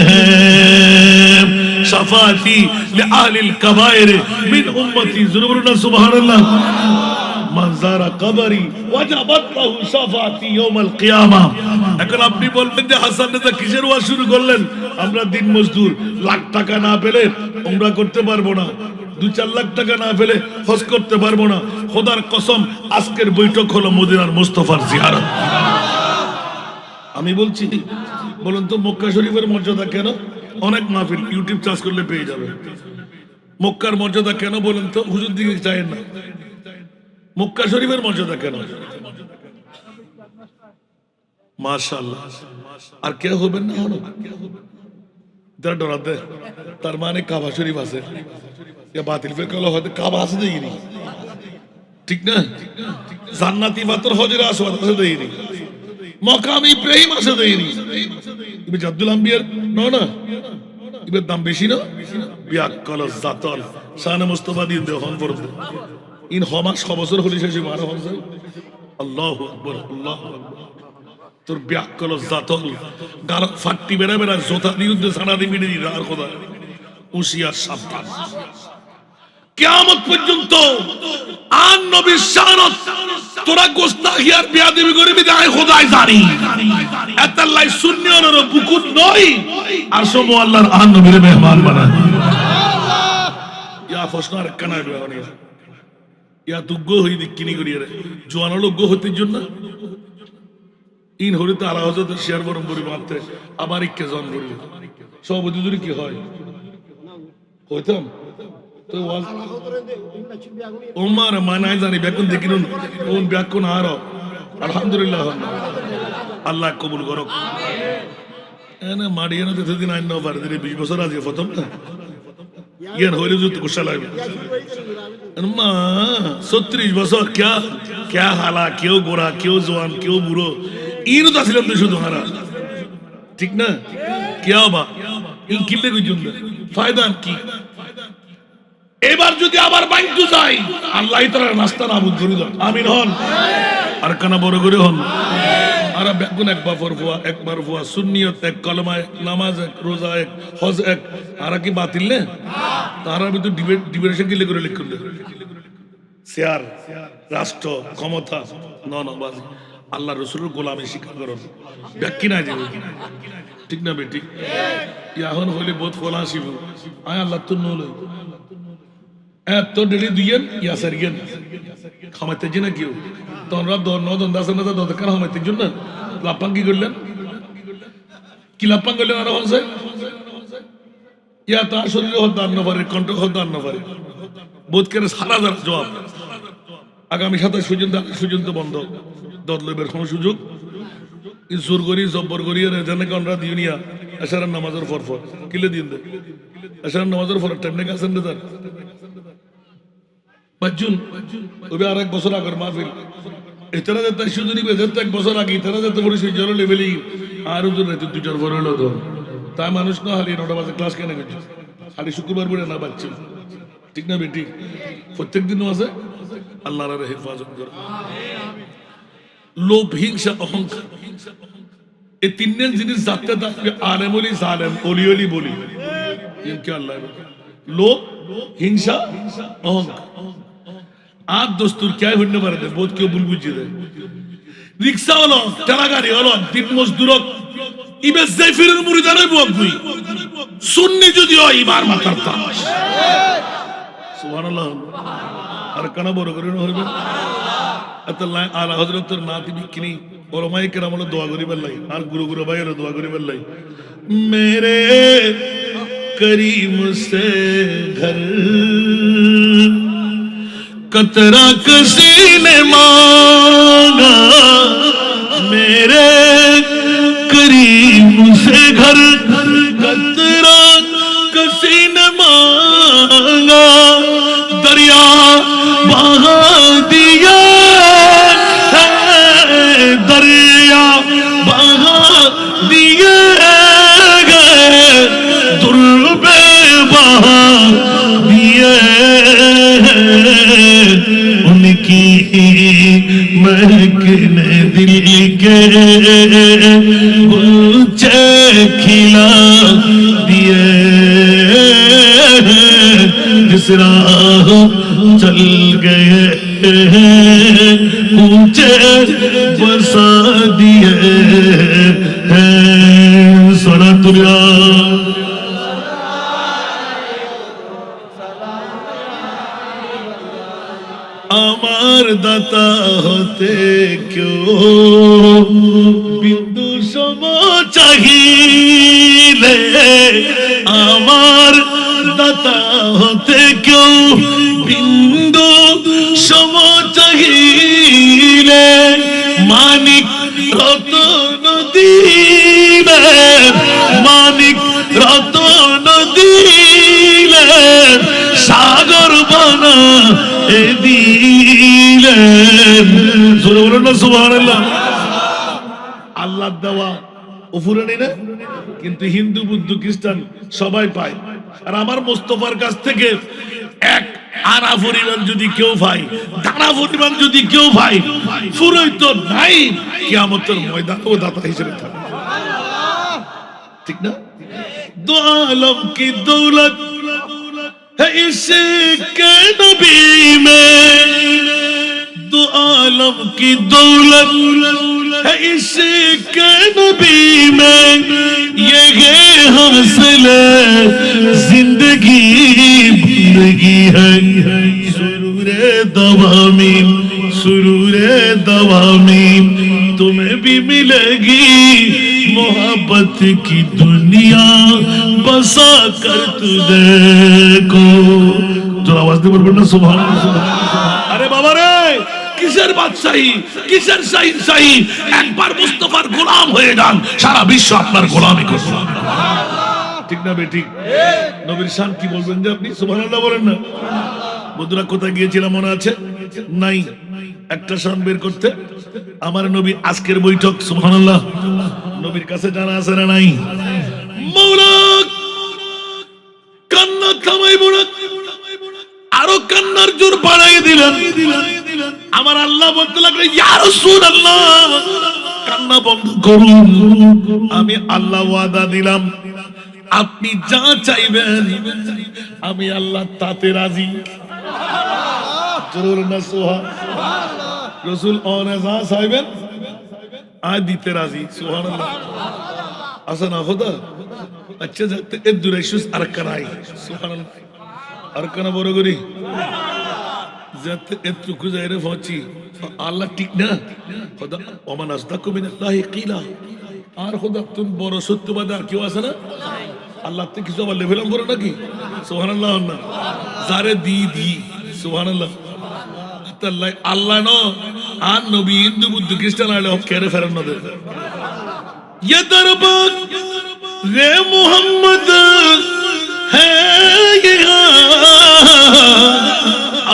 हैं शफाती लिआलिल कबाइर मिन उम्मती ज़रूरना सुभान अल्लाह मंजारा कबरी वजबत लहु शफाती यौमल कियामा এখন আপনি বলবেন যে হাসান নেতা কিসের ওয়াজ শুরু করলেন আমরা দিন মজদুর লাখ টাকা না পেলে উমরা করতে পারবো না 2-4 লাখ টাকা না পেলে হজ করতে পারবো না খোদার কসম আজকের বৈঠক হলো মদিনার মুস্তাফার জিয়ারত আমি বলছি বলুন তো মক্কা শরীফের মর্যাদা কেন অনেক মাহফিল ইউটিউব সার্চ করলে পেয়ে যাবে মক্কার মর্যাদা কেন বলুন তো হুজুর দিকে চাইেন না মক্কা শরীফের মর্যাদা কেন মাশাআল্লাহ আর কে হবেন না হলো যারা ডরাতে তার মানে কাবা শরীফ আছে ইয়া বাতিল ফের কল হয়তো কাবা আছে দেইনি ঠিক না জান্নাতি পাথর হজরে আসওয়াদ আছে দেইনি মাকাম ইব্রাহিম আছে দেইনি তুমি জাদ্দুল আম্বিয়ার না এর দাম বেশি না বিয়াক্কাল জাতাল শানে মুস্তাফা দিয়ে দেহন পড়তে ইন হমাস বছর হলি শেষে মারা হচ্ছে আল্লাহু আকবার আল্লাহু আকবার তোর ব্যাকল জাতল গাল ফাট্টি বেড়া বেড়া জোতা দিয়ে সারা দিবি আর খোদা হুঁশিয়ার সাবধান কিয়ামত পর্যন্ত আর নবীর শানত তোরা গোস্তাখি আর বেয়াদবি করবি আয় খোদাই জানি এতাল্লাই সুন্নিয়নের বুকুত নই আর সমু আল্লাহর আর নবীর মেহমান বানায় ইয়া প্রশ্ন আর কানায় বেয়ানি ইয়া দুগ্গ হই দিকিনি করিয়ে রে জোয়ান লোক হতে জন্য ইন হরিতে আলা হজরত শেয়ার বরম করি মারতে আবার ইকে জন করি সব দুজুরি কি হয় হইতাম তো ওয়াজ ওমার মানাই জানি বেকুন দেখিনুন ওন বেকুন আরো আলহামদুলিল্লাহ আল্লাহ কবুল করুক এনে মাড়িয়ানো দিন আইন নাও পারে 20 বছর আগে প্রথম না ইয়ান হইলে যত কুশল হবে মা 36 বছর क्या क्या হালা কেউ গোরা কেউ জওয়ান কেউ বুড়ো ইনু তো ছিলাম শুধু হারা ঠিক না क्या বা ইন কিলে কইজুন ফায়দা কি এবার যদি আবার বাইন্দু যাই আল্লাহ তাআলা নাস্তা নাবুদ করে দাও আমিন হন আর কানা বড় করে হন আর বেগুন একবার ফুয়া সুন্নিয়ত এক কলমা এক নামাজ এক রোজা এক হজ এক আর কি বাতিল নে তারা কিন্তু ডিবেশন গিলে করে লিখল শেয়ার রাষ্ট্র ক্ষমতা নবাজি আল্লাহ রসুলের গোলামি স্বীকার করুন ব্যাখ্যা নাই যাবে ঠিক না বেটি এখন হইলে বোধ ফলা আসিব আয় আল্লাহ তো নল এত ডেলি দুইয়েন ইয়া সারিয়েন খামাইতে যে না কেউ তোমরা নদন দাসের না দরকার খামাইতে জন্য লাপাং কি করলেন কি লাপাং করলেন আরো হচ্ছে ইয়া তার শরীরে হদ্দার না পারে কণ্ঠ হদ্দার না পারে বোধ করে সারা জবাব আগামী 27 পর্যন্ত বন্ধ দল লইবার কোন সুযোগ জোর করি জব্বর করি জানে আমরা দিউনিয়া আশারার নামাজের ফরফর কিলে দিন দে আশারার নামাজের ফর টাইম নাকি আসেন না বাজুন ওবে আর এক বছর আগের মাহফিল এতরা যেতে শুধু নিবে যেতে এক বছর আগে এতরা যেতে পড়ে সেই জল লেভেলেই আর ওজন রাতে 2টার পর হলো তো তাই মানুষ না হালি 9টা বাজে ক্লাস কেন করছে খালি শুক্রবার বলে না বাচ্চা ঠিক না বেটি প্রত্যেক দিনও আছে আল্লাহর হেফাজত করো লোভ হিংসা অহংকার এই তিনজন জিনিস যাতে থাকবে আলেম ওলি জালেম ওলি ওলি বলি কি আল্লাহ লোভ হিংসা অহংকার আর দস্তুর কে হইতে পারে বহুত কেউ ভুল বুঝিয়ে দেয় রিক্সা হলো ঠেলাগাড়ি হলো দিন মজদুর ইবে জাইফিরের মুরিদারে বকবি সুন্নি যদি হয় ইবার মাথার তাস সুবহানাল্লাহ আর কানা বড় করে হইবে আল্লাহ আলা হযরতের নাতি বিকিনি ওলামায়ে কেরাম হলো দোয়া করিবার লাগি আর গুরু গুরু ভাইয়ের দোয়া করিবার লাগি মেরে करीम से घर कतरा किसी ने मांगा मेरे करीम से घर कतरा किसी ने मांगा दरिया बहा दिया दरिया बहा दिए उनकी महकने दिल के गुलचे खिला दिए जिस राह चल गए ऊंचे बसा दिए सोना तुरिया আমার দাতা হতে কেউ বিন্দু সম চাহিলে আমার দাতা হতে কেউ বিন্দু সম চাহিলে মানিক রতন দিলে মানিক রতন দিলে সাগর বানা দিলেন জোরে বলেন না সুবহানাল্লাহ আল্লাহ দেওয়া উপরে নেই না কিন্তু হিন্দু বুদ্ধ খ্রিস্টান সবাই পায় আর আমার মোস্তফার কাছ থেকে এক আনা পরিমাণ যদি কেউ পায় দানা পরিমাণ যদি কেউ পায় ফুরোই তো নাই, কিয়ামতের ময়দানে ও দাতা হিসেবে থাকবে। ঠিক না? দো আলম কি দৌলত है इश्क़ नबी में, दो आलम की दौलत है इश्क़ नबी में, ये है हासिल जिंदगी जिंदगी है सुरूरे दवामी सुरूरे दवामी, तुम्हें भी मिलेगी मोहब्बत की दुनिया बसा कर तू देखो। তোর আওয়াজ দিয়ে বলবেন না সুবহানাল্লাহ। আরে বাবা রে, কিসের বাদশাহী, কিসের শাহী, একবার মুস্তাফার গোলাম হয়ে যান, সারা বিশ্ব আপনার গোলামি করবে। ঠিক না বেঠিক? নবীর শান কি বলবেন যে আপনি সুবহানাল্লাহ বলেন না? বন্ধুরা কোথায় গিয়েছিলাম মনে আছে? নাই একটা শান বের করতে। আমার নবী আজকের বৈঠক সুবহানাল্লাহ নবীর কাছে জানা আছে না নাই? মৌলা কান্না থামাইব না, আরো কান্নার জোর বাড়াই দিলেন। আমার আল্লাহ বলতে লাগলো, ইয়া রাসূলুল্লাহ কান্না বন্ধ করুন, আমি আল্লাহ ওয়াদা দিলাম আপনি যা চাইবেন আমি আল্লাহ তাতে রাজি। জরুর না সুবহানাল্লাহ। রাসূল অনে যা চাইবেন আয় দিতে রাজি। সুবহানাল্লাহ। আসা না খোদা আচ্ছা যাতে এর দুরাইশুস আরকানাই। সুবহানাল্লাহ। আরকানা বড় করি যাতে এতটুকু যাইরে পৌঁছি আল্লাহ ঠিক না খোদা ওমান আসদাকু মিনাল্লাহি কিলা। আর খোদা তুমি বড় সত্যবাদী আর কেউ আছে না? আল্লাহ থেকে কিছু আবার লেভেল করে নাকি? সুবহানাল্লাহ না যারে দি সুবহানাল্লাহ। আল্লাহ আল্লাহ ন আর নবী হিন্দু বুদ্ধ খ্রিস্টান আলে কেড়ে ফেরেন না দেয়। ये दरबार रे मोहम्मद है यहाँ,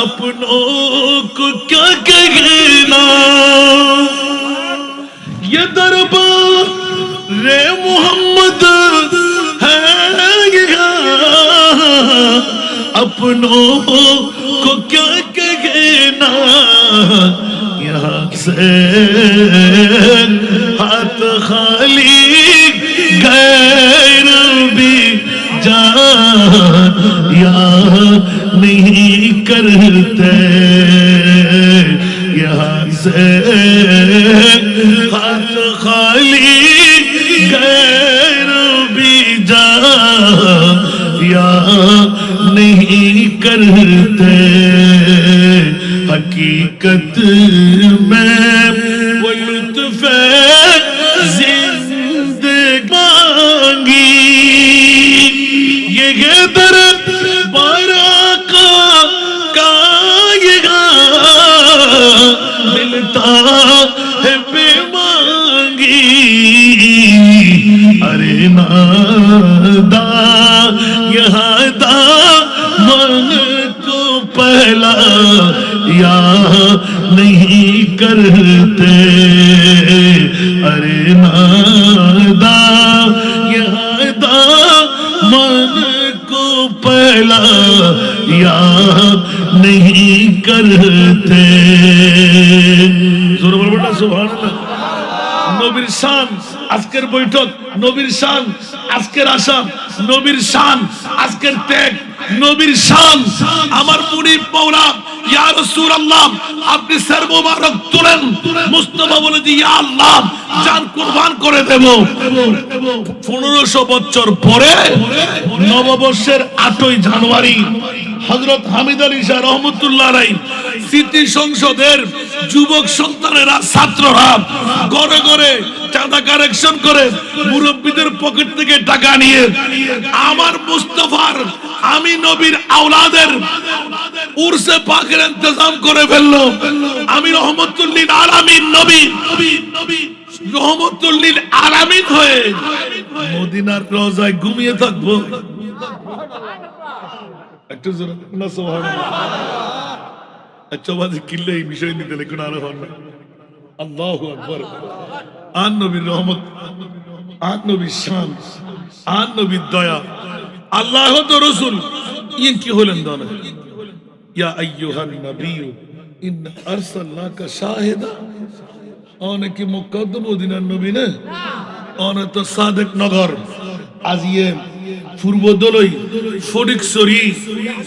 अपनों को क्या कहना। ये दरबार रे मोहम्मद है यहाँ, अपनों को क्या कहना। यहाँ से हाथ खाली गैर भी जा नहीं करते। यहाँ से हाथ खाली गैर भी जा नहीं करते। हकीकत में वो लुत्फ़ जिंदगानी ये दर बाराका का मिलता है बेमांगी। अरे नादा यहाँ दा मन को पहला या नहीं करते। अरे नादा यहाँ दा मन को पहला या नहीं करते। जोर बोल बेटा सुबहानाल्लाह। নবীর শান আজকের বৈঠক, নবীর শান আজকের আসাম, নবীর শান আজকের ত্যাগ, নবীর শান আমার মুনিব মাওলা ইয়া রাসূলুল্লাহ আপনি সর মোবারক তুলেন। মুস্তাফা বলে যে ইয়া আল্লাহ জান কুরবান করে দেব। 1500 বছর পরে নববর্ষের 8ই জানুয়ারি হযরত হামিদ আলী শাহ রহমাতুল্লাহ আলাইহি স্মৃতি সংসদের যুবক সন্তানেরা ছাত্ররা ঘরে ঘরে চাঁদা কালেকশন করে মুরব্বীদের পকেট থেকে টাকা নিয়ে আমার মুস্তাফার আমি নবীর আওলাদের উরসে পাকের ইন্তজাম করে ফেললো। আমি রহমতুল লিল আলামিন নবী রহমতুল লিল আলামিন হয়ে মদিনার রওজায় ঘুমিয়ে থাকবো। একটু জোরে না সুবহানাল্লাহ। আচ্ছা বাজে কিল্লে এই বিষয় নিতে লেখুন আরো হন না। আল্লাহু আকবার। আন নবীর রহমত, আন নবীর শান, আন নবীর দয়া। আল্লাহ তো রাসূল ইন কি হলেন দানা ইয়া আইয়ুহান নবী ইন্না আরসালনাকা শাহিদা অনেকে মক্কা তো মদিনার নবী না অনেক সাদেক নগর আজিয়ে পূর্ব দলই ফটিকছড়ি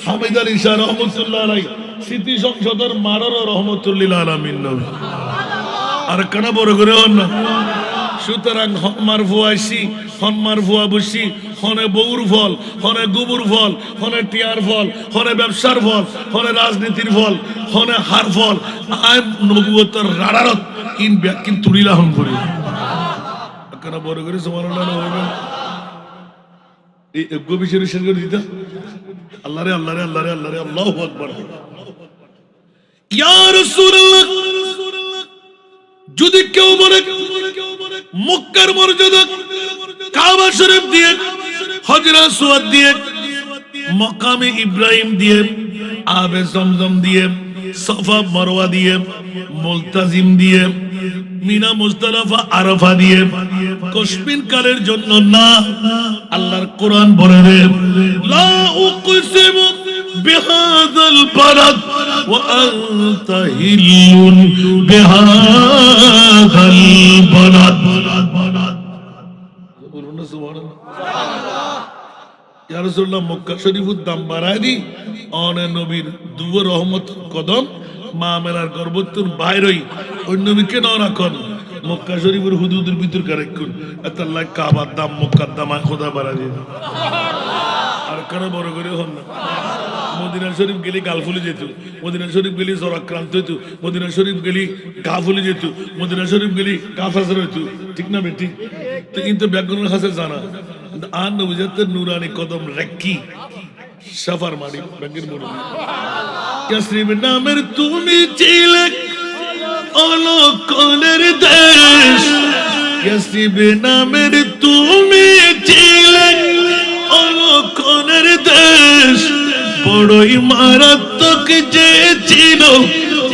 হামিদ আলী শাহ রহমতুল্লাহ আলাই স্মৃতি সংসদের মারর রহমতুল্লিল আলামিন নবী আর কেন বড় করে হন না সুতরাং হনমার ফুয়াইছি হনমার ফুয়া বসি হনে বউর ফল হনে গুবুর ফল হনে টিয়ার ফল হনে ব্যবসার ফল হনে রাজনীতির ফল হনে হার ফল আই নবুয়তর রাড়ারত ইন ব্যাকিন তুলিলা হন করি কেন বড় করে সুবহানাল্লাহ হইবে এই গবিশের শেষ করে দিতা আল্লাহ রে আল্লাহ রে আল্লাহ রে আল্লাহ রে আল্লাহু আকবার ইয়া রাসূলুল্লাহ যদি কেউ বলে মক্কার মর্যাদা কাবা শরীফ দিয়ে হজরে আসওয়াদ দিয়ে মাকামে ইব্রাহিম দিয়ে আবে জমজম দিয়ে সাফা মারওয়া দিয়ে মুলতাজিম দিয়ে মিনা মুজদালিফা আরাফা দিয়ে কসমিন কালের জন্য না আল্লাহর কোরআন বলে রে লা উকসিমু বিহাযাল বালাদ ওয়া আনতা হিল্লুন বিহাযাল বালাদ বলুন না সুবহানাল্লাহ ইয়া রাসূলুল্লাহ মক্কা শরীফের দাম বাড়ায় দি অনে নবীর দুয়া রহমত কদম মা মেলার গর্বতুন বাইরই ওই নবীকে না রাখুন মক্কা শরীফের হুদুদের ভিতর কারেকুন আল্লাহ কাবার দাম মক্কার দাম খোদা বাড়া দিয়ে আর কেন বড় করে হন না মদিনা শরীফ গেলে গাল ফুলে যেত মদিনা শরীফ গেলে জ্বরাক্রান্ত হইতো মদিনা শরীফ গেলে গা ফুলে যেত মদিনা শরীফ গেলে গা ফাঁসার হইতো ঠিক না বেটি তো কিন্তু ব্যাকরণের কাছে জানা আর নবুজাতে নুরানি কদম রেক্কি সাফার মারি ব্যাংকের মনে ইয়াসরিব নামের তুমি ছিলে অলকনের দেশ ইয়াসরিব নামের তুমি ছিলে অলকনের দেশ বড়ই মারাত্মক যে ছিল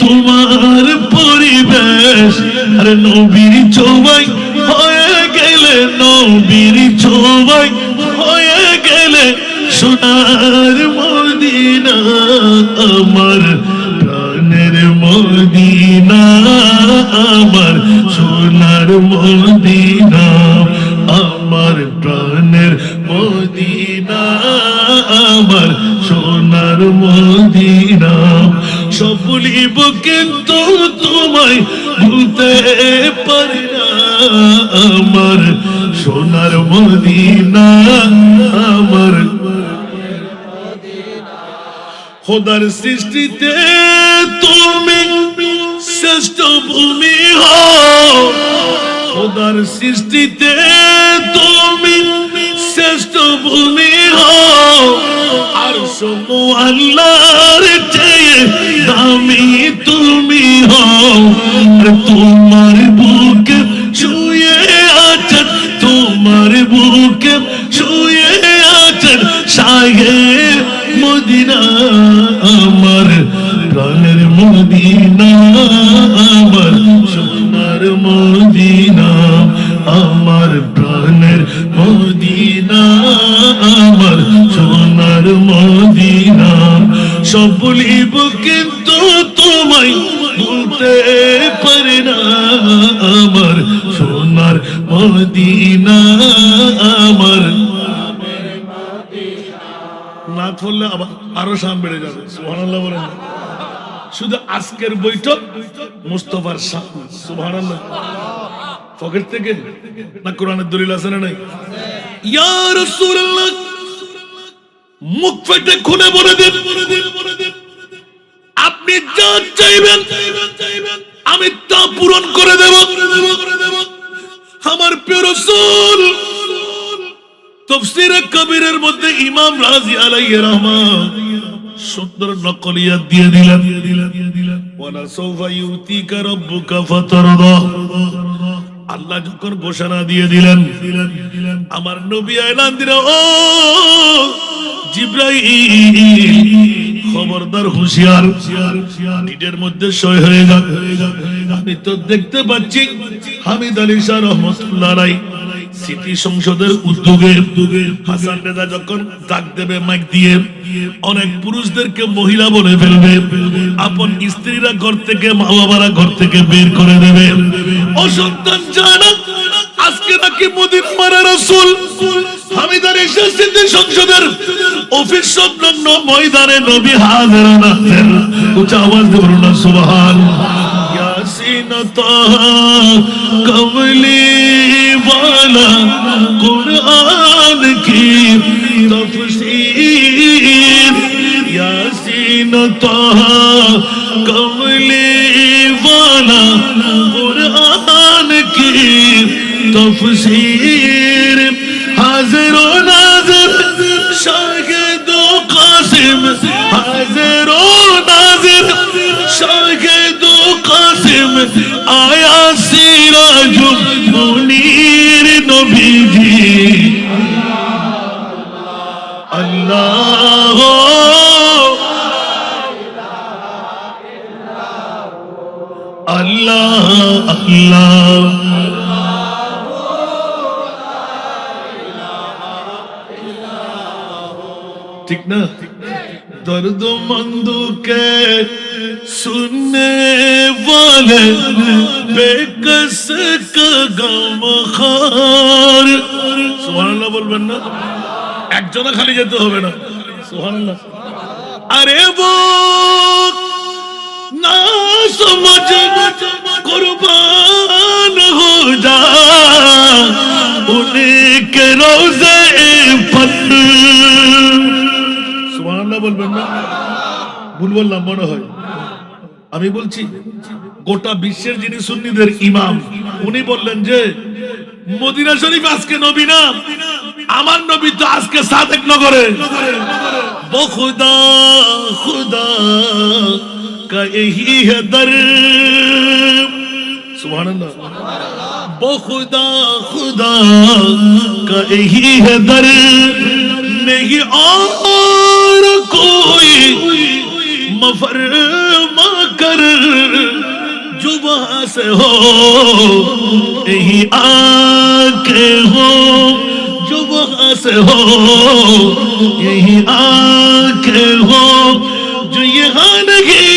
তোমার পরিবেশ আর নবীর ছোঁয়ায় হয়ে গেলে নবীর ছোঁয়ায় হয়ে গেলে সোনার মদিনা আমার প্রাণের মদিনা আমার সোনার মদিনা আমার প্রাণের মদিনা আমার সোনার মদিনা সব ভুলিব কিন্তু তোমায় ভুলতে পারি না আমার সোনার মদিনা আমার খোদার সৃষ্টিতে তুমি শ্রেষ্ঠ ভূমি হও খোদার সৃষ্টিতে তুমি শ্রেষ্ঠ ভূমি হও আর সমু আল্লাহর চেয়ে দামি তুমি হও তোমার বুকে শুয়ে আছেন তোমার বুকে শুয়ে আছেন শাহে মদিনা আমার প্রাণের মদিনা আমার সোনার মদিনা আমার প্রাণের মদিনা আমার সোনার মদিনা সব বলিব কিন্তু তোমায় বলতে পারি না আমার সোনার মদিনা আমার না ধরলে আবার আরো শান বেড়ে যাবে সুবহানাল্লাহ বলেন শুধু আজকের বৈঠক মুস্তাফার শান সুবহানাল্লাহ পকেট থেকে না কোরআনের দলিল আছে না নাই ইয়া রাসূলুল্লাহ মুখ ফেটে খুলে বলে দেন আপনি যা চাইবেন আমি তা পূরণ করে দেব আমার প্রিয় রাসূল তাফসীরে কবিরের মধ্যে ইমাম রাজি আলাইহি রহমান সুন্দর নকলিয়াত দিয়ে দিলেন ওয়ালা সাওফা ইউতিকা রাব্বুকা ফাতারদা আল্লাহ যখন ঘোষণা দিয়ে দিলেন আমার নবী এলান দিলেন ও জিবরাইল খবরদার হুঁশিয়ার নিটের মধ্যে সই হয়ে যাবে আমি তো দেখতে পাচ্ছি হামিদ আলী শাহ রহমাতুল্লাহ আলাইহি স্মৃতি সংসদের উদ্যোগে হাসান রেজা যখন ডাক দেবে মাইক দিয়ে, অনেক পুরুষদেরকে মহিলা বলে ফেলবে, আপন স্ত্রীরা ঘর থেকে, মা বাবারা ঘর থেকে বের করে দেবে। অসন্তান জানা আজকে নাকি মদিনা মারা রাসূল হামিদার এসে স্মৃতি সংসদের অফিস সংলগ্ন ময়দানে নবী হাজির নাজির। উচ্চ আওয়াজ দিয়ে বলুন না সুবহানাল্লাহ। यासीन ताहा कमली वाला कुरान की तफसीर, यासीन ताहा कमली वाला कुरान की तफसीर, हाजिर व नाज़िर शाहिद व कासिम, हाजिर व नाज़िर शाहिद व कासिम, आया सिराजुल मुनीर नबीजी। अल्लाह अल्लाह अल्लाह ठीक ना। दर्द मंदू के सुनने वाले बेकस का गमखार। सुबहानाल्लाह बोलবেন না, একজনা খালি যেতে হবে না। सुबहानाल्लाह। अरे वो ना समझ कुर्बान हो जा उनके रोज़े पर। सुबहानाल्लाह बोलবেন না, ভুল বললাম মনে হয়। আমি বলছি গোটা বিশ্বের যিনি সুন্নিদের ইমাম, উনি বললেন যে মদিনা শরীফ আজকে নবী না, আমার নবী তো আজকে সাদেক নগরে। বখুদা খুদা কা यही है दर। सुभानअल्लाह। बखुदा खुदा का यही है दर, नहीं और कोई मफरमा कर जो वहां से हो, यही आके हो जो वहां से हो, यही आके हो जो यहाँ नहीं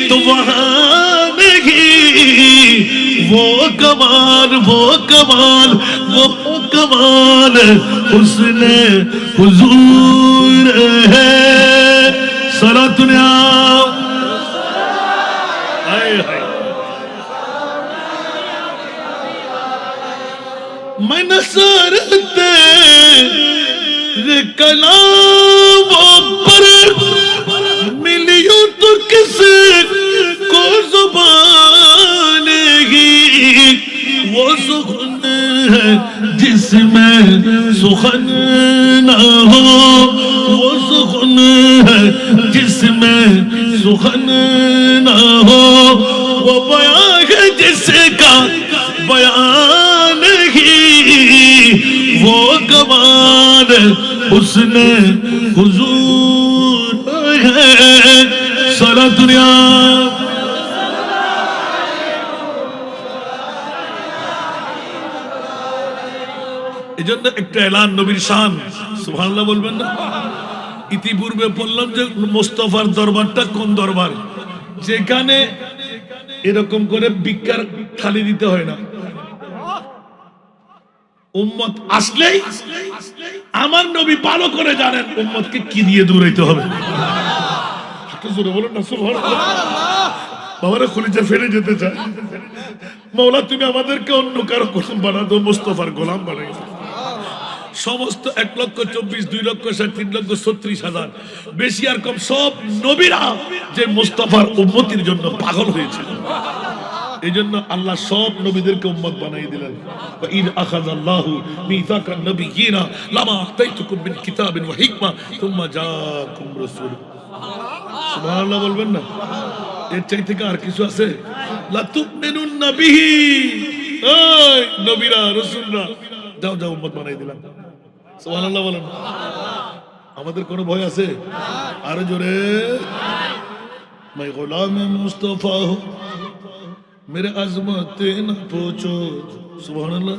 तो वहां नहीं। वो कमाल वो कमाल वो कमाल उसने हुजूर है। सलातुन्या मैं नसरत तेरे कलामों पर मिलियों तो किसे को जुबान ही। वो सुखन है जिसमें सुखन न हो, वो सुखन है जिसमें सुखन न हो, वो बयान है जिसका बयान ही। वो कमाल उसने हुजूर है। सारा दुनिया এজন্য একটা এলান নবীর শান। সুবহানাল্লাহ বলবেন না। ইতিপূর্বে বললাম যে মুস্তাফার দরবারটা কোন দরবার, যেখানে এরকম করে ভিক্ষার থালি দিতে হয় না। উম্মত আসলেই আমার নবী ভালো করে জানেন উম্মতকে কি দিয়ে দূরাইতে হবে। জোরে বলুন না সুবহানাল্লাহ। বাবারা খলিজা ফেলে যেতে চায়, মাওলা তুমি আমাদেরকে অন্য কারো গোলাম বানা দাও, মুস্তাফার গোলাম বানাই। সমস্ত 1,24,000, 2,60,000, 3,36,000 বেশি আর কম সব নবীরা যে মুস্তাফার উম্মতির জন্য পাগল হয়েছিল। এই জন্য আল্লাহ সব নবীদেরকে উম্মত বানিয়ে দিলেন। ইন আখাযাল্লাহু মিসাকান নবিয়িনা লামা আতাইতুকুম মিন কিতাবিন ওয়া হিকমা সুম্মা জাআকুম রাসূল। সুবহানাল্লাহ বলবেন না। এর চাই থেকে আর কিছু আছে? লা তুমিনুন্না বিহি। এই নবীরা রাসূলরা যাও যাও উম্মত বানিয়ে দিলাম। সুবহানাল্লাহ বলেন। আমাদের কোনো ভয় আছে? আরো জোরে। मैं गुलाम मुस्तफा हूं मेरे अजमत न पूछो। सुभान अल्लाह।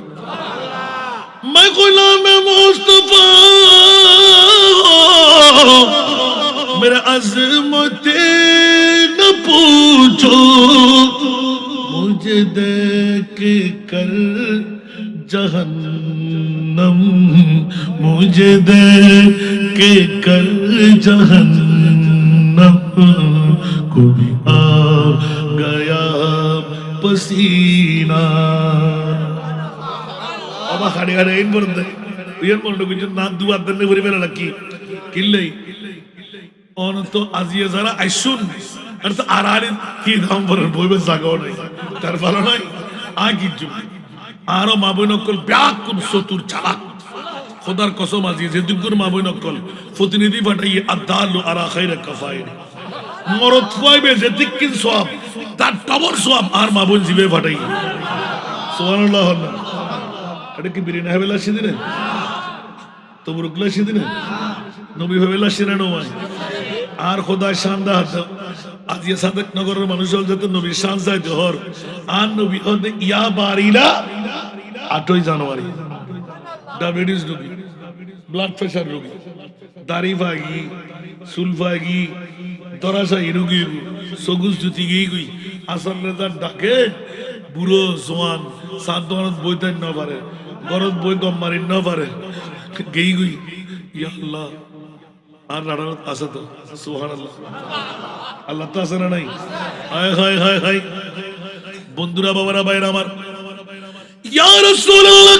गुलाम मुस्तफा मेरा अज़मत न पूछो मुझे देख कर जहन्नम मुझे देख कर जहन्नम को भी आ गया पसीना अब खाड़ी खाड़ी इन बोलते ये बोलते कुछ ना दुआ करने बुरी मेरा लकी किल्ले और तो आजिए जरा आइसुन और तो आरारी की धाम पर बोल बस जागो नहीं तरफालो नहीं आगे जो आरो माबुई नक्कल ब्याकुन सोतुर चालाक खुदार कसम आजिए जेदुकुर माबुई नक्कल फुतनिदी फटाइए अदालु आरा खैर कफाइर मरद फुआई बे जेदिकिन स्वाब तार टबर स्वाब आर माबुई जीवे फटाइए सुभानुल्लाह होना अरे की बिरिना है बेला सीधी ने तो बुरुकला सीधी ने नबी है बेला सीधे नोमाई आर खुदा शानदार आज ये सादक नगर मनुष्य जाते नबी शान जाए जोहर आन नबी होते या बारीला 8 জানুয়ারি डायबिटीज रोगी ब्लड प्रेशर रोगी दाढ़ी भागी सुल भागी तराशाही रोगी सगुज जुती गई आसन नेता डाके बुढ़ो जवान सात दोनों बोईते न पारे गरज बोई कम मारी न पारे गई या अल्लाह আর রাডারত আছে তো সুবহানাল্লাহ আল্লাহ তো আছে না নাই হায় হায় হায় হায় বন্ধুরা বাবারা ভাইরা আমার ইয়া রাসূলুল্লাহ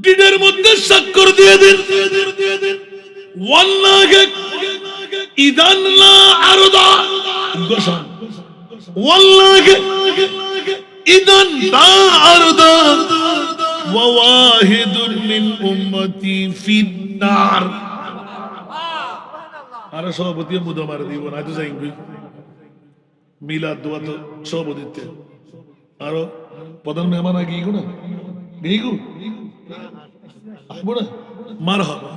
দিনের মধ্যে স্বাক্ষর দিয়ে দিন ওয়াল্লাহি ইদান লা আরদা গোসান ওয়াল্লাহি ইদান লা আরদা ওয়া ওয়াহিদুন মিন উম্মতি ফিন্নার আর সভাপতি মুদা মার দিব না তো যাইবি মিলাদ দোয়া তো সভাপতিতে আর প্রধান মেহমান আগে গিয়ে না গিয়ে আইবো না মারহাবা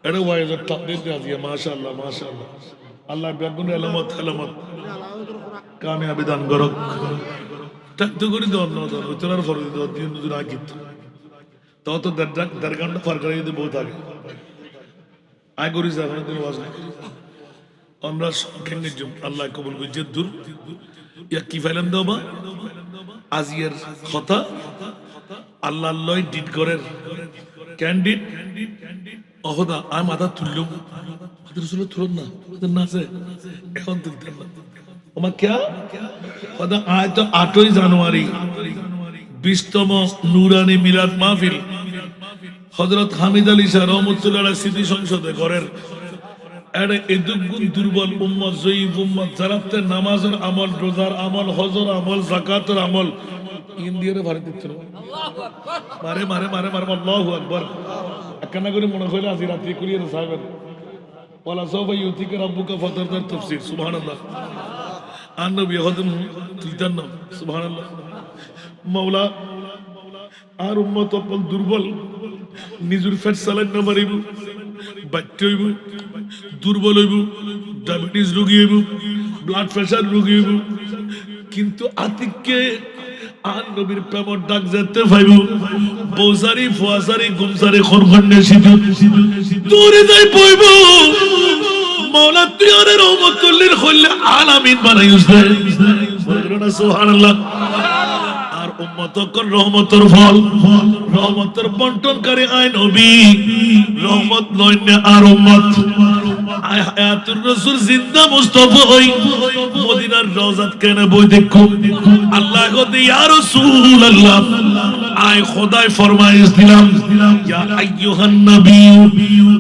এটা ওয়াইজ তাকদীর দিয়া মাশাআল্লাহ মাশাআল্লাহ আল্লাহ বেগুন আলামত আলামত কামিয়াবি দান করুক তাকদু করি দাও না দাও উত্তরার ফরজ দাও দিন দুন আগিত তো তো দরগান্ড ফার করে দিতে বহুত আগে আই করি যাবেন দিন ওয়াজ না আমরা সকেন নিজম আল্লাহ কবুল করে যে দূর ইয়া কি ফাইলাম দাও বা আজিয়ের কথা আল্লাহ লয় ডিট করের ক্যান্ডিড অহদা আই মাথা তুললুম মাথা রসুল তুলন না না আছে এখন তুলতেন না ওমা क्या কথা আজ তো 8 জানুয়ারি 20তম নূরানি মিলাদ মাহফিল হযরত হামিদ আলী শাহ রহমাতুল্লাহ আলাইহি স্মৃতি সংসদে ঘরের এর এদুগুন দুর্বল উম্মত জয়ীফ উম্মত যারাতে নামাজের আমল রোজার আমল হজের আমল যাকাতের আমল ইন্ডিয়ারে ভারত দিচ্ছিল আল্লাহু আকবার মারে মারে মারে মারে আল্লাহু আকবার একনা করে মনে হইলো আজ রাতে করিয়ে সাহেব ওয়ালা সাওফা ইউতিকা রাব্বুকা ফাতারদার তাফসীর সুবহানাল্লাহ আর নবী হযরত তুইতার নাম সুবহানাল্লাহ মাওলা আর উম্মত অপল দুর্বল নিজুর ফেট সালান না মারিব বাচ্চা হইব দুর্বল হইব ডায়াবেটিস রোগী হইব ব্লাড প্রেসার রোগী হইব কিন্তু আতিককে আর নবীর প্রেমর ডাক যেতে পাইব বৌসারি ফুয়াসারি গুমসারি খরখন্ডে সিধু দূরে যাই পইব মাওলা তুই আর রহমতুল্লিল খল্লে আলামিন বানাইস দে বলনা সুবহানাল্লাহ আর উম্মতকর রহমতের ফল রহমতের বন্টনকারী আয় নবী রহমত নয় না আর উম্মত আয় হায়াতুর রাসূল জিন্দা মুস্তাফা হই মদিনার রওজাত কেন বই দেখো আল্লাহ গো ইয়া রাসূলুল্লাহ আয় খোদায় ফরমাইশ দিলাম ইয়া আইয়ুহান নবী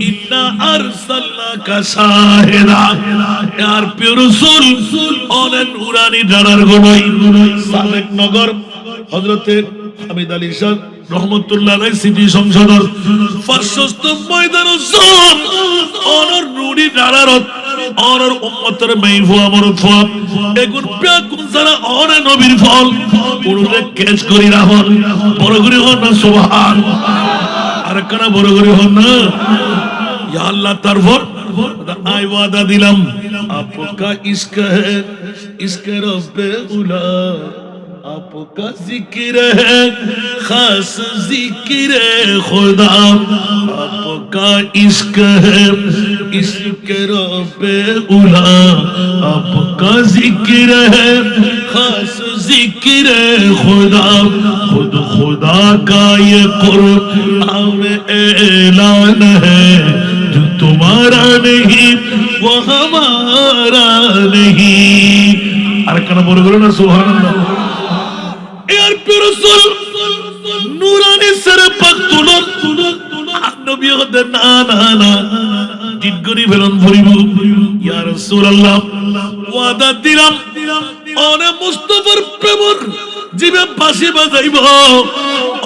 ইন্না আরসালনাকা শাহিদা ইয়ার প্রিয় রাসূল অনেক নুরানি জানার গনই সালেক নগর হযরতে হামিদ আলী শাহ রহমাতুল্লাহ আলাইহি স্মৃতি সংসদর ফারসস্ত ময়দান জোন অনর নুরি দারারত অনর উম্মতের মেইফু আমর ফল এগুন প্যাকুন যারা অনে নবীর ফল পুরুরে কেচ করি রাহন বড় করে হন না সুবহান আর কানা বড় করে হন না ইয়া আল্লাহ তারফর আই ওয়াদা দিলাম আপকা ইশক है इसके रब्बे उला आपका जिक्र है खास जिक्र खुदा आपका इश्क है इश्क रब्बे उला आपका जिक्र है खास जिक्र खुदा खुद खुदा का ये कुरान में ऐलान है जो तुम्हारा नहीं वो हमारा नहीं আর কেন বলে গেল না সুবহানাল্লাহ এর রাসূল নূরানি সরে পাক তুলন নবী হতে না না না জিদ করি ফেলন ভরিব ইয়া রাসূলুল্লাহ ওয়াদা দিলাম ওরে মুস্তাফার প্রেমর জিবে বাঁশি বাজাইব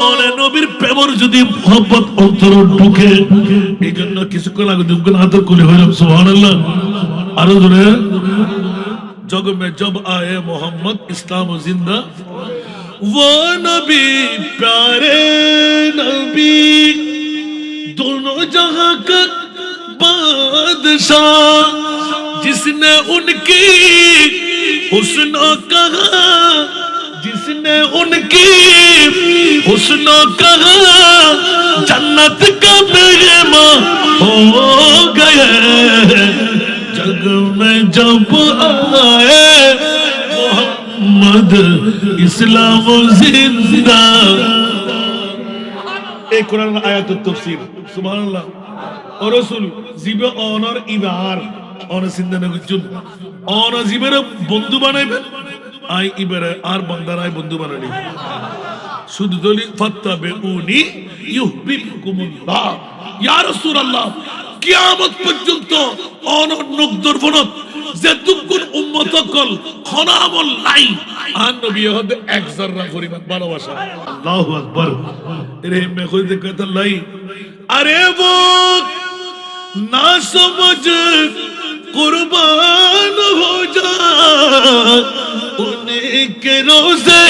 ওরে নবীর প্রেমর যদি মোহব্বত অন্তর ঢুকে এইজন্য কিছুক্ষণ আগে দুগুণ হাত খুলে হইলাম সুবহানাল্লাহ আরো জোরে जग में जब आए मोहम्मद इस्लाम जिंदा वो नबी प्यारे नबी दोनों जहां का बादशाह जिसने उनकी हुस्न कहा जिसने उनकी हुस्न कहा जन्नत का मेहमान हो गए जग में जब आए मोहम्मद इस्लाम जिंदा এই কোরআনের আয়াতুত তাফসীর সুবহানাল্লাহ ও রাসূল জিবে অনর ইবার অন সিন্দানে গুজুন অন জিবের বন্ধু বানাইবেন আই ইবারে আর বান্দারাই বন্ধু বানানি শুধু দলি ফাত্তাবিউনি ইউহিব্বুকুমুল্লাহ ইয়া রাসূলুল্লাহ কিয়ামত পর্যন্ত অনন্যক দর্বনত যে দুকুন উম্মত কল খনামল নাই আর নবী হতে এক জাররা পরিমাণ ভালোবাসা আল্লাহু আকবার রে মে খুদ कहता লাই আরে वो না समझ कुर्बान हो जा उनके रोज़े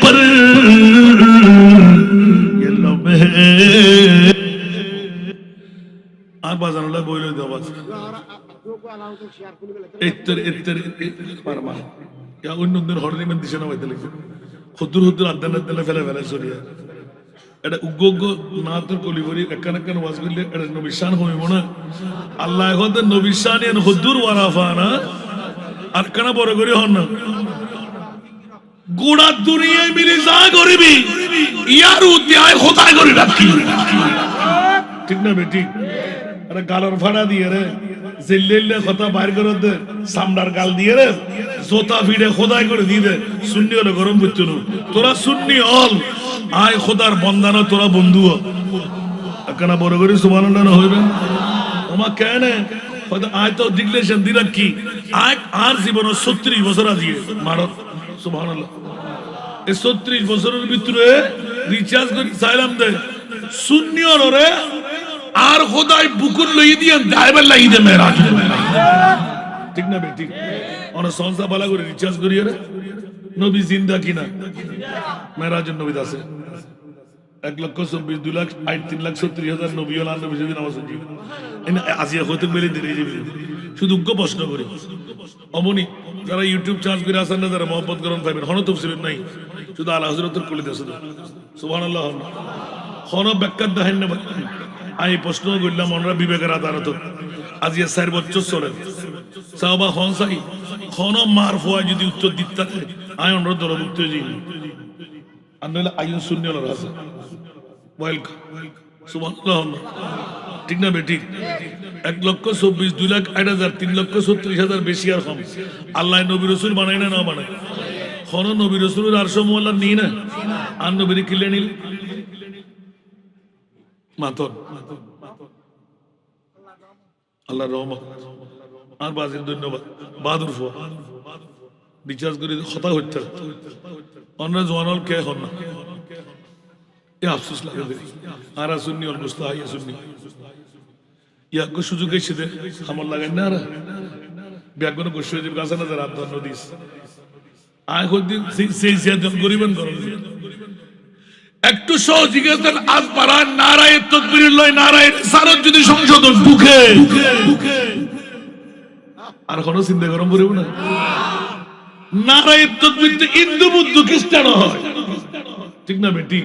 पर ये लम्हे আর বাজানোলা বইলো দাও বাস এত্তর পারমা ইয়া অন্যদের হরনি মান দিশে না হইতে লাগে খুদুর হুদুর আদান আদান ফেলে ফেলে সরিয়া এটা উগ্গ না তোর কলিবরি একখান একখান ওয়াজ করলে এটা নবী শান হইব না আল্লাহ এখন নবী শান এন হুদুর ওয়ারাফানা আর কেন বড় করে হন না গোড়া দুনিয়ায় মিলে যা করিবি ইয়ার উদ্যায় খোদাই করে রাখি ঠিক না বেটি আরে গালর ফাড়া দিয়ে রে জেল্লেলে কথা বাইর করে দে সামডার গাল দিয়ে রে জোতা ফিড়ে খোদাই করে দিয়ে দে সুন্নি হলে গরম বুঝছো না তোরা সুন্নি হল আয় খোদার বন্দানো তোরা বন্ধু কেন বড় করে সুবহানাল্লাহ না হইবেন ওমা কেন হয়তো আয় তো ডিক্লেরেশন দিলা কি আয় আর জীবন 36 বছর আজিয়ে মারত সুবহানাল্লাহ এই 36 বছরের ভিতরে রিচার্জ করে চাইলাম দে সুন্নি হল রে আর খোদাই বুকুর লই দিয়ে ড্রাইভার লাগি দে মেরাজ ঠিক না বেটি ওনা সংসা বালা করে রিচার্জ করিয়ে রে নবী জিন্দা কিনা মেরাজের নবী আছে 1,24,2,03,70,000 নবী হল নবী যদি নামাজ পড়ি এনে আজিয়া হতে মেলে দিয়ে যাবে শুধু উগ্র প্রশ্ন করি অমনি যারা ইউটিউব চার্জ করে আসেন না যারা মহব্বত করেন পাইবেন হন তফসিল নাই শুধু আলা হযরতের কোলে দেশ সুবহানাল্লাহ হন ব্যাখ্যা দেন না আমি প্রশ্ন করলাম আমরা বিবেকের আদালত আজিয়া 4 বছর চলে সাহাবা হন সাই হন মার ফোয়া যদি উত্তর দিতে আয় আমরা দলভুক্ত হই আনলে আইন শূন্য হলো আছে ওয়েলকাম সুবহানাল্লাহ ঠিক না বেটি 1,24,000 2,08,000 3,36,000 বেশি আর কম আল্লাহ নবী রাসূল বানায় না বানায় কোন নবী রাসূলের আরশ মোল্লা নি না আর নবীর কিলে নিল মাতন আল্লাহর রহমত আর বাজির ধন্যবাদ বাহাদুর ফোয়া রিচার্জ করে কথা হচ্ছে অন্য জওয়ানল কে হন না এ আফসোস লাগে দেখি আর সুন্নি অল মুস্তাহিয়া সুন্নি ইয়া কো সুযোগ এসে দে আমল লাগাই না আর ব্যাগন গোশে যে গাছ না যারা আদর নদীস আয় হদিন সেই জিয়াদত করিবেন করুন একটু সহজিগেতেন আজ পারা নারায়ে তাকবীরুল্লাহ নারায়ে রিসালাত যদি সংশোধন বুকে আর কোন চিন্তা গরম করিব না নারায়ে তাকবীর তো হিন্দু বুদ্ধ খ্রিস্টান হয়, ঠিক না বেটি?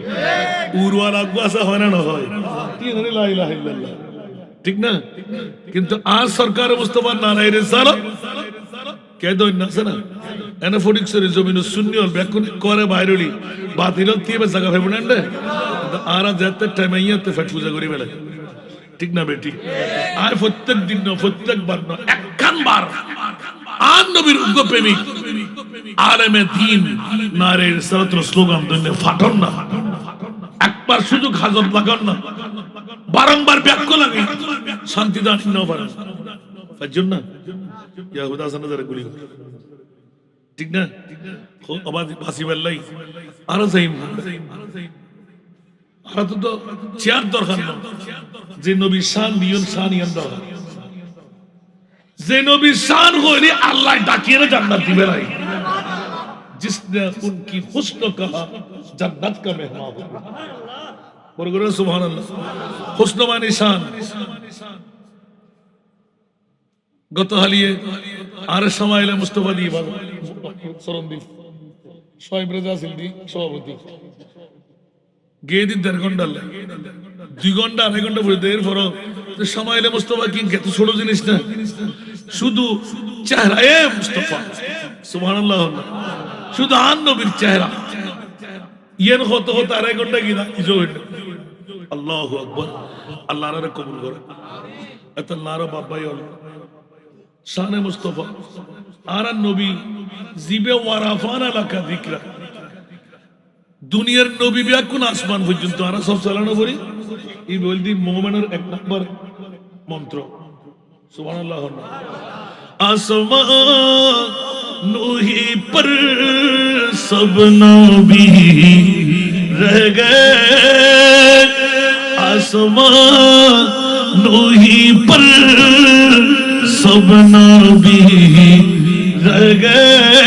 উরওয়ার আগুয়াসা হয় না হয়, লা ইলাহা ইল্লাল্লাহ, ঠিক না? কিন্তু আজ সরকার মুস্তাফা নারায়ে রিসালাত কে দইন আছে না এনে ফটিকছড়ি জমিন শূন্য ব্যাকুন করে বাইরলি বাতিল তিবে জায়গা ফেবু না আর যেতে টাইম আইয়াতে ফেট পূজা করি বেলা, ঠিক না বেটি? আর প্রত্যেক দিন প্রত্যেকবার একখান বার আর নবীর উগ্র প্রেমিক আলেমে দিন নারায়ে রিসালাতের স্লোগান দইনে ফাটন না, একবার শুধু হাজত লাগান না, বারংবার ব্যাখ্যা লাগে শান্তি দান না পারেন ফাজুন না ইয়াহুদা সানাদারে গুলি, ঠিক না? আবাদ বাসিবাল্লাই আর যাইম আর তো চেয়ার দরকার না, যে নবী শান দিয়ন শান ইয়ান দরকার, যে নবী শান হইলে আল্লাহ ডাকিয়ে জান্নাত দিবে নাই, जिसने उनकी हुस्न कहा जन्नत का मेहमान होगा, बोल करो सुभान अल्लाह। हुस्न माने शान। গত হালিয়ে আর সমাইলে মুস্তাফা দি বাবা সরন্দি সোয়েব রেজা সিলদি সভাপতি গেদি 1.5 ঘন্টা 2 ঘন্টা 2.5 ঘন্টা পরে এর পর সমাইলে মুস্তাফা কি কত ছোট জিনিস না, শুধু চেহারা এ মুস্তাফা সুবহানাল্লাহ, শুধু আন নবীর চেহারা ইয়েন হতে হতে 2.5 ঘন্টা কি না কিছু হইল। আল্লাহু আকবার, আল্লাহ রে কবুল করে এত নারো বাবাই হল শানে মুস্তাফা আর নবী জিবে ওয়ারাফান এলাকা যিকরা দুনিয়ার নবী বিয়া কোন আসমান পর্যন্ত আর সব চালানো করি এই বলদি মুমিনের 1 নম্বর মন্ত্র সুবহানাল্লাহ। আসমান নূহি पर सब नबी रह गए, आसमान नूही पर सब नबी रह गए,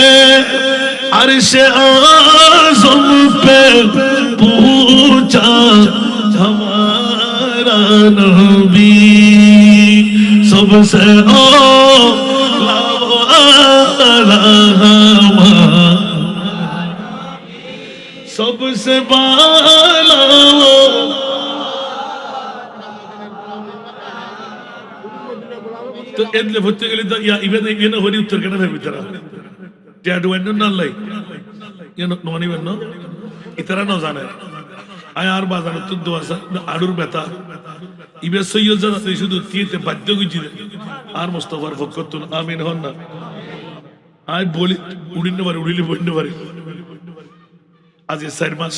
अर्श आज़म पे पूछा हमारा नबी, सबसे सबसे बाला तो এদলে হতে গেলে তো ইয়া ইবেনে ইবেনে হরি উত্তর কেন ভেবে তারা টিয়াডু এন্ড না লাই ইয়া ননি বেন ইতারা না জানে আয় আর বাজানো তো দোয়াসা আড়ুর বেতা ইবে সৈয়দ জানা শুধু তিতে বাধ্য গিজি আর মুস্তাফার ফকতুন আমিন হন না আয় বলি উড়িনে পারে উড়িলে বইনে পারে আজ 4 মাস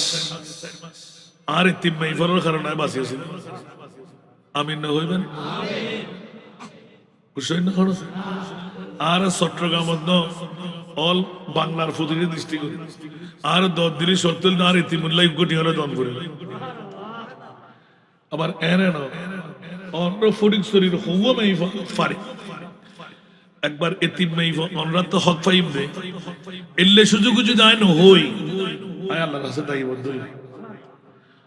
আর তিম্মাই ফরর কারণে বাঁচিয়েছি, আমিন না হইবেন খুশি না হলো। আর চট্টগ্রাম অল বাংলার প্রতিটি দৃষ্টিকোণ আর 10 দিলি সত্তর আর ইতিমুল্লাহ কোটি হলে দান করে আবার এনে না অন্য ফটিকছড়ির হুমই পারে একবার এতিম মেই অনরা তো হক পাইব দে এলে সুযোগ যদি আয় না হই আয় আল্লাহর কাছে তাই বন্ধু